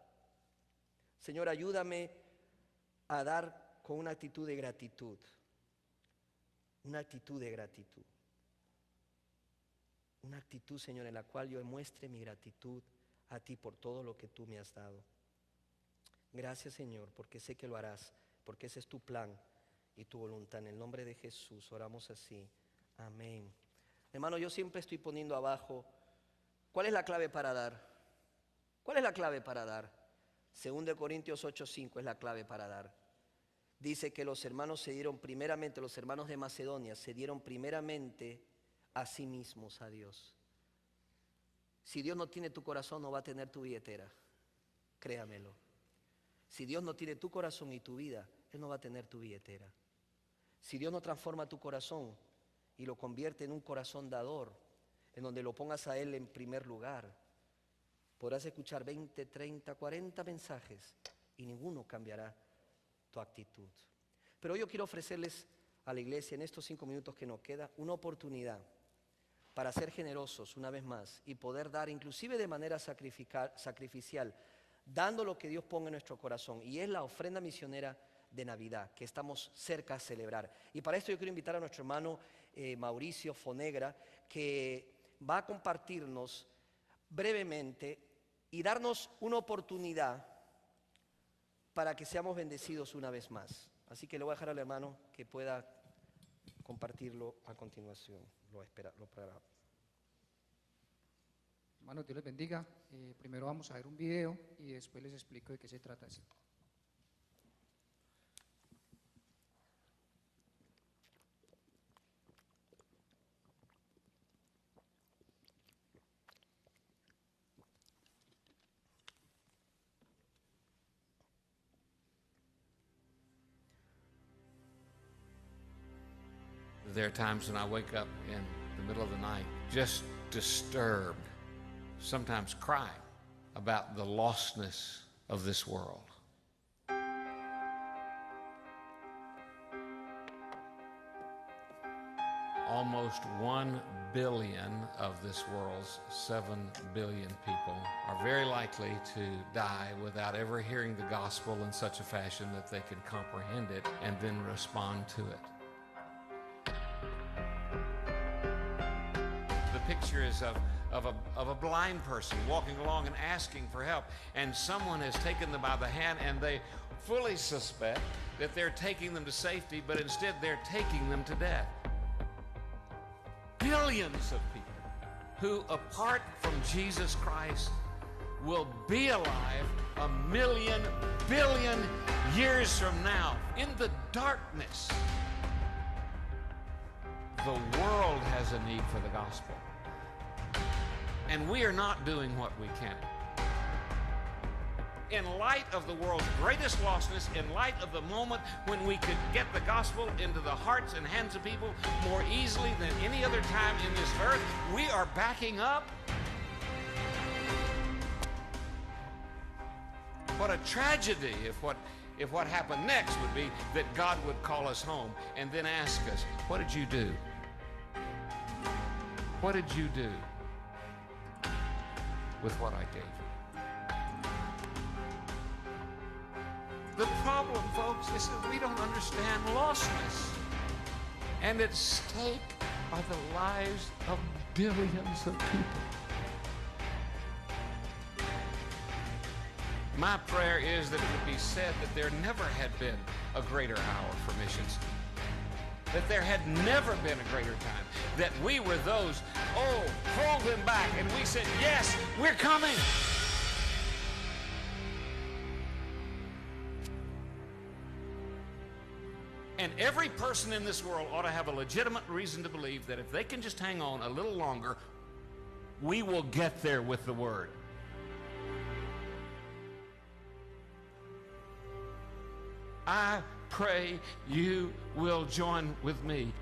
Speaker 1: Señor, ayúdame a dar con una actitud de gratitud. Una actitud de gratitud. Una actitud, Señor, en la cual yo muestre mi gratitud a ti por todo lo que tú me has dado. Gracias, Señor, porque sé que lo harás, porque ese es tu plan y tu voluntad. En el nombre de Jesús oramos así. Amén. Hermano, yo siempre estoy poniendo abajo, ¿cuál es la clave para dar? ¿Cuál es la clave para dar? 2 Corintios 8:5 es la clave para dar. Dice que los hermanos se dieron primeramente, los hermanos de Macedonia se dieron primeramente a sí mismos a Dios. Si Dios no tiene tu corazón, no va a tener tu billetera. Créamelo. Si Dios no tiene tu corazón y tu vida, Él no va a tener tu billetera. Si Dios no transforma tu corazón y lo convierte en un corazón dador, en donde lo pongas a Él en primer lugar, podrás escuchar 20, 30, 40 mensajes y ninguno cambiará tu actitud. Pero yo quiero ofrecerles a la iglesia en estos 5 minutos que nos queda una oportunidad para ser generosos una vez más y poder dar inclusive de manera sacrificial, dando lo que Dios ponga en nuestro corazón, y es la ofrenda misionera de Navidad que estamos cerca a celebrar. Y para esto yo quiero invitar a nuestro hermano Mauricio Fonegra, que va a compartirnos brevemente y darnos una oportunidad para que seamos bendecidos una vez más. Así que le voy a dejar al hermano que pueda compartirlo a continuación. Lo esperará.
Speaker 2: Hermanos, Dios les bendiga. Primero vamos a ver un video y después les explico de qué se trata esto.
Speaker 3: There are times when I wake up in the middle of the night just disturbed, sometimes crying about the lostness of this world. Almost 1 billion of this world's 7 billion people are very likely to die without ever hearing the gospel in such a fashion that they can comprehend it and then respond to it. The picture is of a blind person walking along and asking for help, and someone has taken them by the hand, and they fully suspect that they're taking them to safety, but instead they're taking them to death. Billions of people who, apart from Jesus Christ, will be alive 1 billion years from now in the darkness. The world has a need for the gospel, and we are not doing what we can. In light of the world's greatest lostness, in light of the moment when we could get the gospel into the hearts and hands of people more easily than any other time in this earth, we are backing up. What a tragedy if what happened next would be that God would call us home and then ask us, what did you do? What did you do with what I gave you? The problem, folks, is that we don't understand lostness. And at stake are the lives of billions of people. My prayer is that it would be said that there never had been a greater hour for missions. That there had never been a greater time. That we were those, pulled them back, and we said, yes, we're coming. And every person in this world ought to have a legitimate reason to believe that if they can just hang on a little longer, we will get there with the word. I pray you will join with me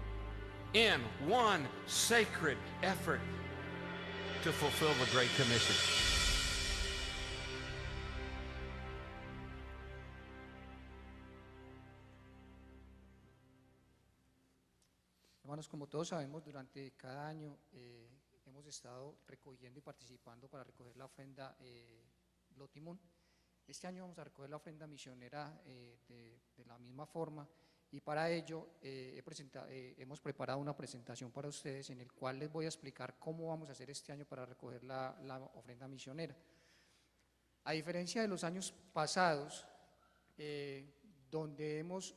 Speaker 3: in one sacred effort to fulfill the Great Commission.
Speaker 2: Hermanos, como todos sabemos, durante cada año hemos estado recogiendo y participando para recoger la ofrenda Lotimón. Este año vamos a recoger la ofrenda misionera de la misma forma, y para ello hemos preparado una presentación para ustedes en el cual les voy a explicar cómo vamos a hacer este año para recoger la ofrenda misionera. A diferencia de los años pasados, donde hemos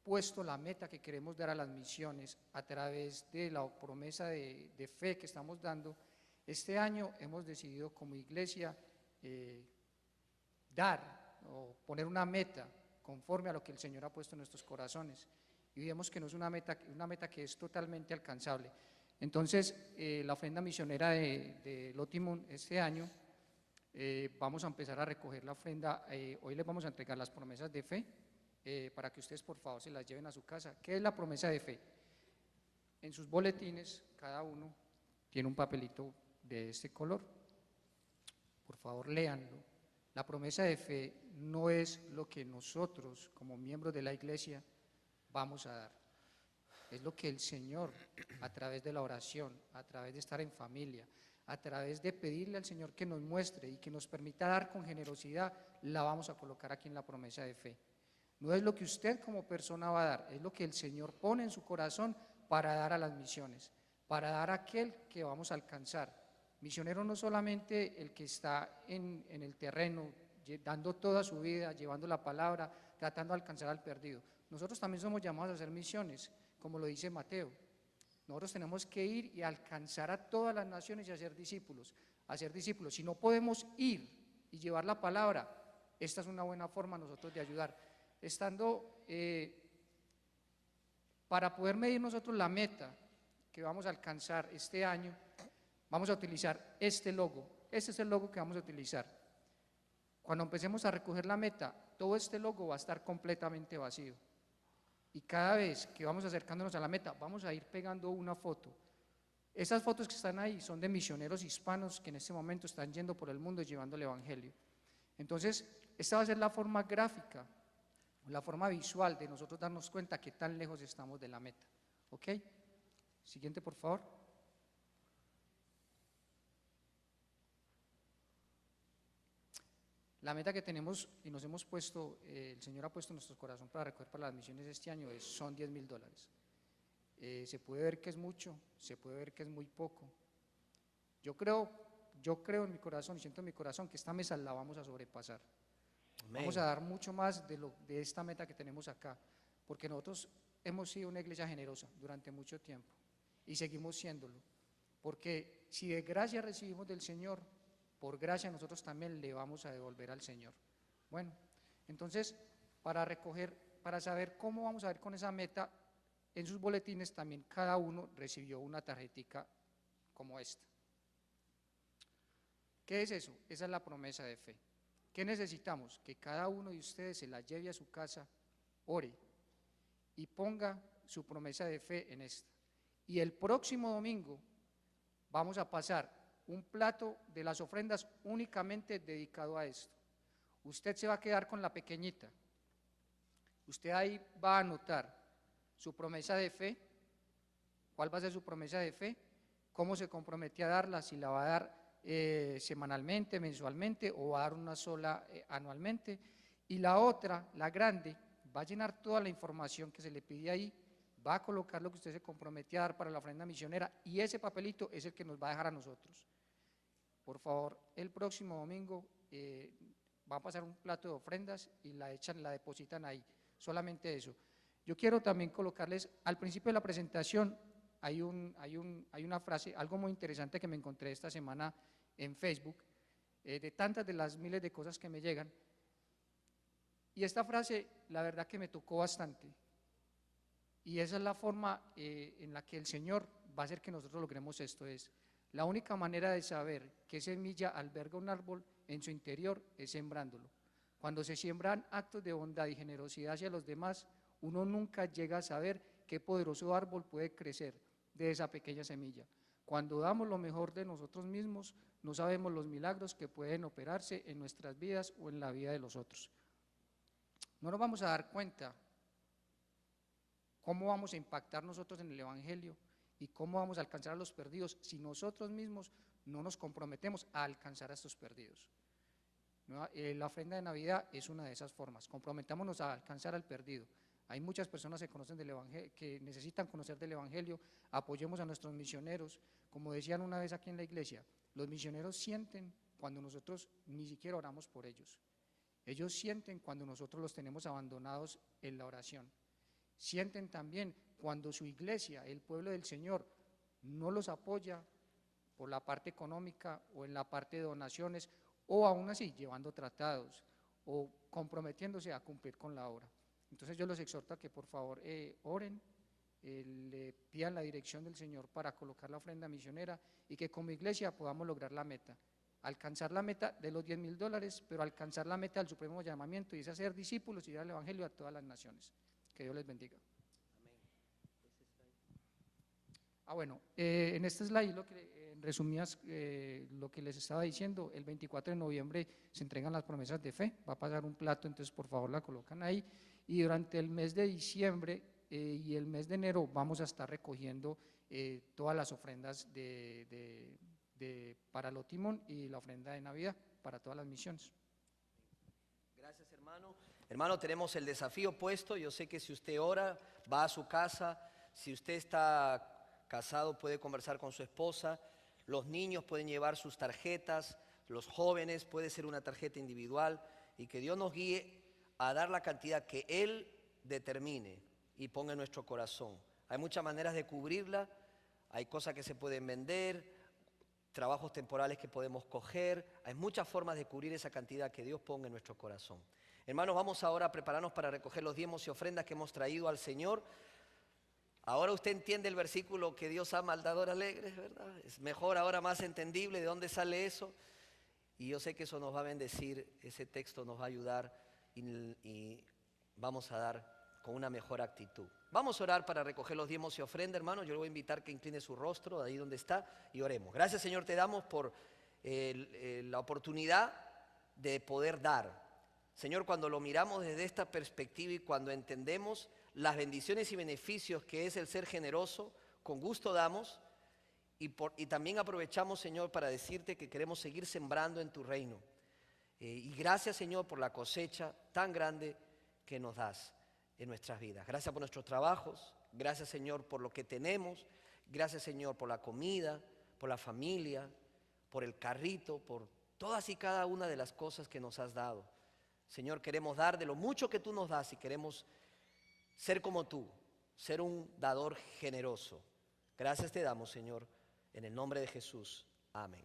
Speaker 2: puesto la meta que queremos dar a las misiones a través de la promesa de fe que estamos dando, este año hemos decidido como iglesia dar o poner una meta conforme a lo que el Señor ha puesto en nuestros corazones, y vemos que no es una meta que es totalmente alcanzable. Entonces, la ofrenda misionera de Lotimón este año, vamos a empezar a recoger la ofrenda. Hoy les vamos a entregar las promesas de fe, para que ustedes por favor se las lleven a su casa. ¿Qué es la promesa de fe? En sus boletines cada uno tiene un papelito de este color, por favor léanlo. La promesa de fe no es lo que nosotros como miembros de la iglesia vamos a dar, es lo que el Señor, a través de la oración, a través de estar en familia, a través de pedirle al Señor que nos muestre y que nos permita dar con generosidad, la vamos a colocar aquí en la promesa de fe. No es lo que usted como persona va a dar, es lo que el Señor pone en su corazón para dar a las misiones, para dar a aquel que vamos a alcanzar. Misionero no solamente el que está en el terreno dando toda su vida, llevando la palabra, tratando de alcanzar al perdido. Nosotros también somos llamados a hacer misiones, como lo dice Mateo. Nosotros tenemos que ir y alcanzar a todas las naciones y hacer discípulos, Si no podemos ir y llevar la palabra, esta es una buena forma nosotros de ayudar. Para poder medir nosotros la meta que vamos a alcanzar este año, vamos a utilizar este logo. Este es el logo que vamos a utilizar. Cuando empecemos a recoger la meta, todo este logo va a estar completamente vacío. Y cada vez que vamos acercándonos a la meta, vamos a ir pegando una foto. Esas fotos que están ahí son de misioneros hispanos que en este momento están yendo por el mundo y llevando el evangelio. Entonces, esta va a ser la forma gráfica, la forma visual de nosotros darnos cuenta que tan lejos estamos de la meta. ¿Ok? Siguiente, por favor. La meta que tenemos y nos hemos puesto, el Señor ha puesto en nuestro corazón para recoger para las misiones este año son $10,000. Se puede ver que es mucho, se puede ver que es muy poco. Yo creo en mi corazón y siento en mi corazón que esta mesa la vamos a sobrepasar. Amén. Vamos a dar mucho más de esta meta que tenemos acá, porque nosotros hemos sido una iglesia generosa durante mucho tiempo y seguimos siéndolo, porque si de gracia recibimos del Señor, por gracia nosotros también le vamos a devolver al Señor. Bueno, entonces, para saber cómo vamos a ver con esa meta, en sus boletines también cada uno recibió una tarjetica como esta. ¿Qué es eso? Esa es la promesa de fe. ¿Qué necesitamos? Que cada uno de ustedes se la lleve a su casa, ore y ponga su promesa de fe en esta. Y el próximo domingo vamos a pasar un plato de las ofrendas únicamente dedicado a esto. Usted se va a quedar con la pequeñita. Usted ahí va a anotar su promesa de fe. ¿Cuál va a ser su promesa de fe? ¿Cómo se compromete a darla? Si la va a dar semanalmente, mensualmente o va a dar una sola anualmente. Y la otra, la grande, va a llenar toda la información que se le pide ahí, va a colocar lo que usted se compromete a dar para la ofrenda misionera y ese papelito es el que nos va a dejar a nosotros. Por favor, el próximo domingo va a pasar un plato de ofrendas y la depositan ahí, solamente eso. Yo quiero también colocarles, al principio de la presentación hay una frase, algo muy interesante que me encontré esta semana en Facebook, de tantas de las miles de cosas que me llegan, y esta frase la verdad que me tocó bastante, y esa es la forma en la que el Señor va a hacer que nosotros logremos esto, es la única manera de saber qué semilla alberga un árbol en su interior es sembrándolo. Cuando se siembran actos de bondad y generosidad hacia los demás, uno nunca llega a saber qué poderoso árbol puede crecer de esa pequeña semilla. Cuando damos lo mejor de nosotros mismos, no sabemos los milagros que pueden operarse en nuestras vidas o en la vida de los otros. No nos vamos a dar cuenta cómo vamos a impactar nosotros en el Evangelio y cómo vamos a alcanzar a los perdidos si nosotros mismos no nos comprometemos a alcanzar a estos perdidos. La ofrenda de Navidad es una de esas formas. Comprometámonos a alcanzar al perdido. Hay muchas personas que conocen del Evangelio, que necesitan conocer del Evangelio. Apoyemos a nuestros misioneros. Como decían una vez aquí en la iglesia, los misioneros sienten cuando nosotros ni siquiera oramos por ellos. Ellos sienten cuando nosotros los tenemos abandonados en la oración. Sienten también cuando su iglesia, el pueblo del Señor, no los apoya por la parte económica o en la parte de donaciones, o aún así llevando tratados o comprometiéndose a cumplir con la obra. Entonces yo los exhorto a que por favor oren, le pidan la dirección del Señor para colocar la ofrenda misionera y que como iglesia podamos lograr la meta, alcanzar la meta de los $10,000, pero alcanzar la meta del supremo llamamiento y es hacer discípulos y dar el Evangelio a todas las naciones. Que Dios les bendiga. Bueno, en este slide, en resumidas, lo que les estaba diciendo, el 24 de noviembre se entregan las promesas de fe, va a pasar un plato, entonces por favor la colocan ahí, y durante el mes de diciembre y el mes de enero vamos a estar recogiendo todas las ofrendas para Lotimón y la ofrenda de Navidad para todas las misiones.
Speaker 1: Gracias, hermano. Hermano, tenemos el desafío puesto, yo sé que si usted ora, va a su casa, si usted está casado puede conversar con su esposa, los niños pueden llevar sus tarjetas, los jóvenes, puede ser una tarjeta individual, y que Dios nos guíe a dar la cantidad que Él determine y ponga en nuestro corazón. Hay muchas maneras de cubrirla, hay cosas que se pueden vender, trabajos temporales que podemos coger, hay muchas formas de cubrir esa cantidad que Dios ponga en nuestro corazón. Hermanos, vamos ahora a prepararnos para recoger los diezmos y ofrendas que hemos traído al Señor. Ahora usted entiende el versículo que Dios ama al dador alegre, ¿verdad? Es mejor ahora, más entendible de dónde sale eso. Y yo sé que eso nos va a bendecir, ese texto nos va a ayudar y vamos a dar con una mejor actitud. Vamos a orar para recoger los diezmos y ofrendas, hermanos. Yo le voy a invitar que incline su rostro ahí donde está y oremos. Gracias, Señor, te damos por la oportunidad de poder dar. Señor, cuando lo miramos desde esta perspectiva y cuando entendemos las bendiciones y beneficios que es el ser generoso, con gusto damos y también aprovechamos, Señor, para decirte que queremos seguir sembrando en tu reino. Y gracias, Señor, por la cosecha tan grande que nos das en nuestras vidas. Gracias por nuestros trabajos, gracias, Señor, por lo que tenemos, gracias, Señor, por la comida, por la familia, por el carrito, por todas y cada una de las cosas que nos has dado. Señor, queremos dar de lo mucho que tú nos das y queremos ser como tú, ser un dador generoso. Gracias te damos, Señor, en el nombre de Jesús. Amén.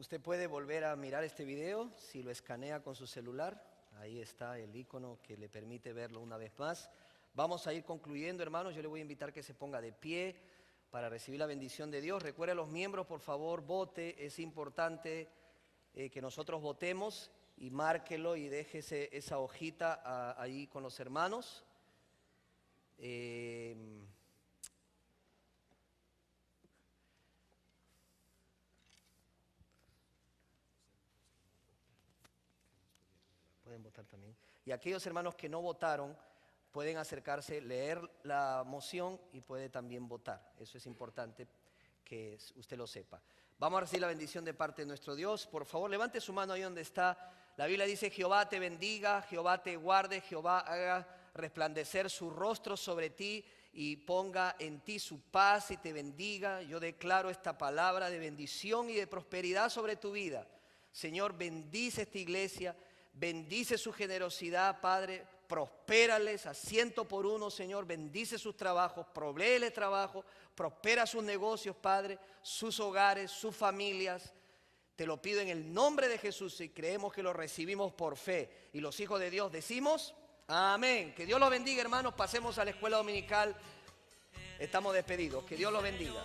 Speaker 1: Usted puede volver a mirar este video si lo escanea con su celular. Ahí está el icono que le permite verlo una vez más. Vamos a ir concluyendo, hermanos. Yo le voy a invitar que se ponga de pie para recibir la bendición de Dios. Recuerde a los miembros, por favor, vote. Es importante que nosotros votemos y márquelo y déjese esa hojita ahí con los hermanos. Pueden votar también. Y aquellos hermanos que no votaron pueden acercarse, leer la moción y puede también votar. Eso es importante que usted lo sepa. Vamos a recibir la bendición de parte de nuestro Dios. Por favor, levante su mano ahí donde está. La Biblia dice: Jehová te bendiga, Jehová te guarde, Jehová haga resplandecer su rostro sobre ti y ponga en ti su paz y te bendiga. Yo declaro esta palabra de bendición y de prosperidad sobre tu vida. Señor, bendice esta iglesia, bendice su generosidad, Padre, prospérales a 100%, Señor, bendice sus trabajos, provéele trabajo, prospera sus negocios, Padre, sus hogares, sus familias. Te lo pido en el nombre de Jesús y creemos que lo recibimos por fe. Y los hijos de Dios decimos: amén. Que Dios los bendiga, hermanos. Pasemos a la escuela dominical. Estamos despedidos. Que Dios los bendiga.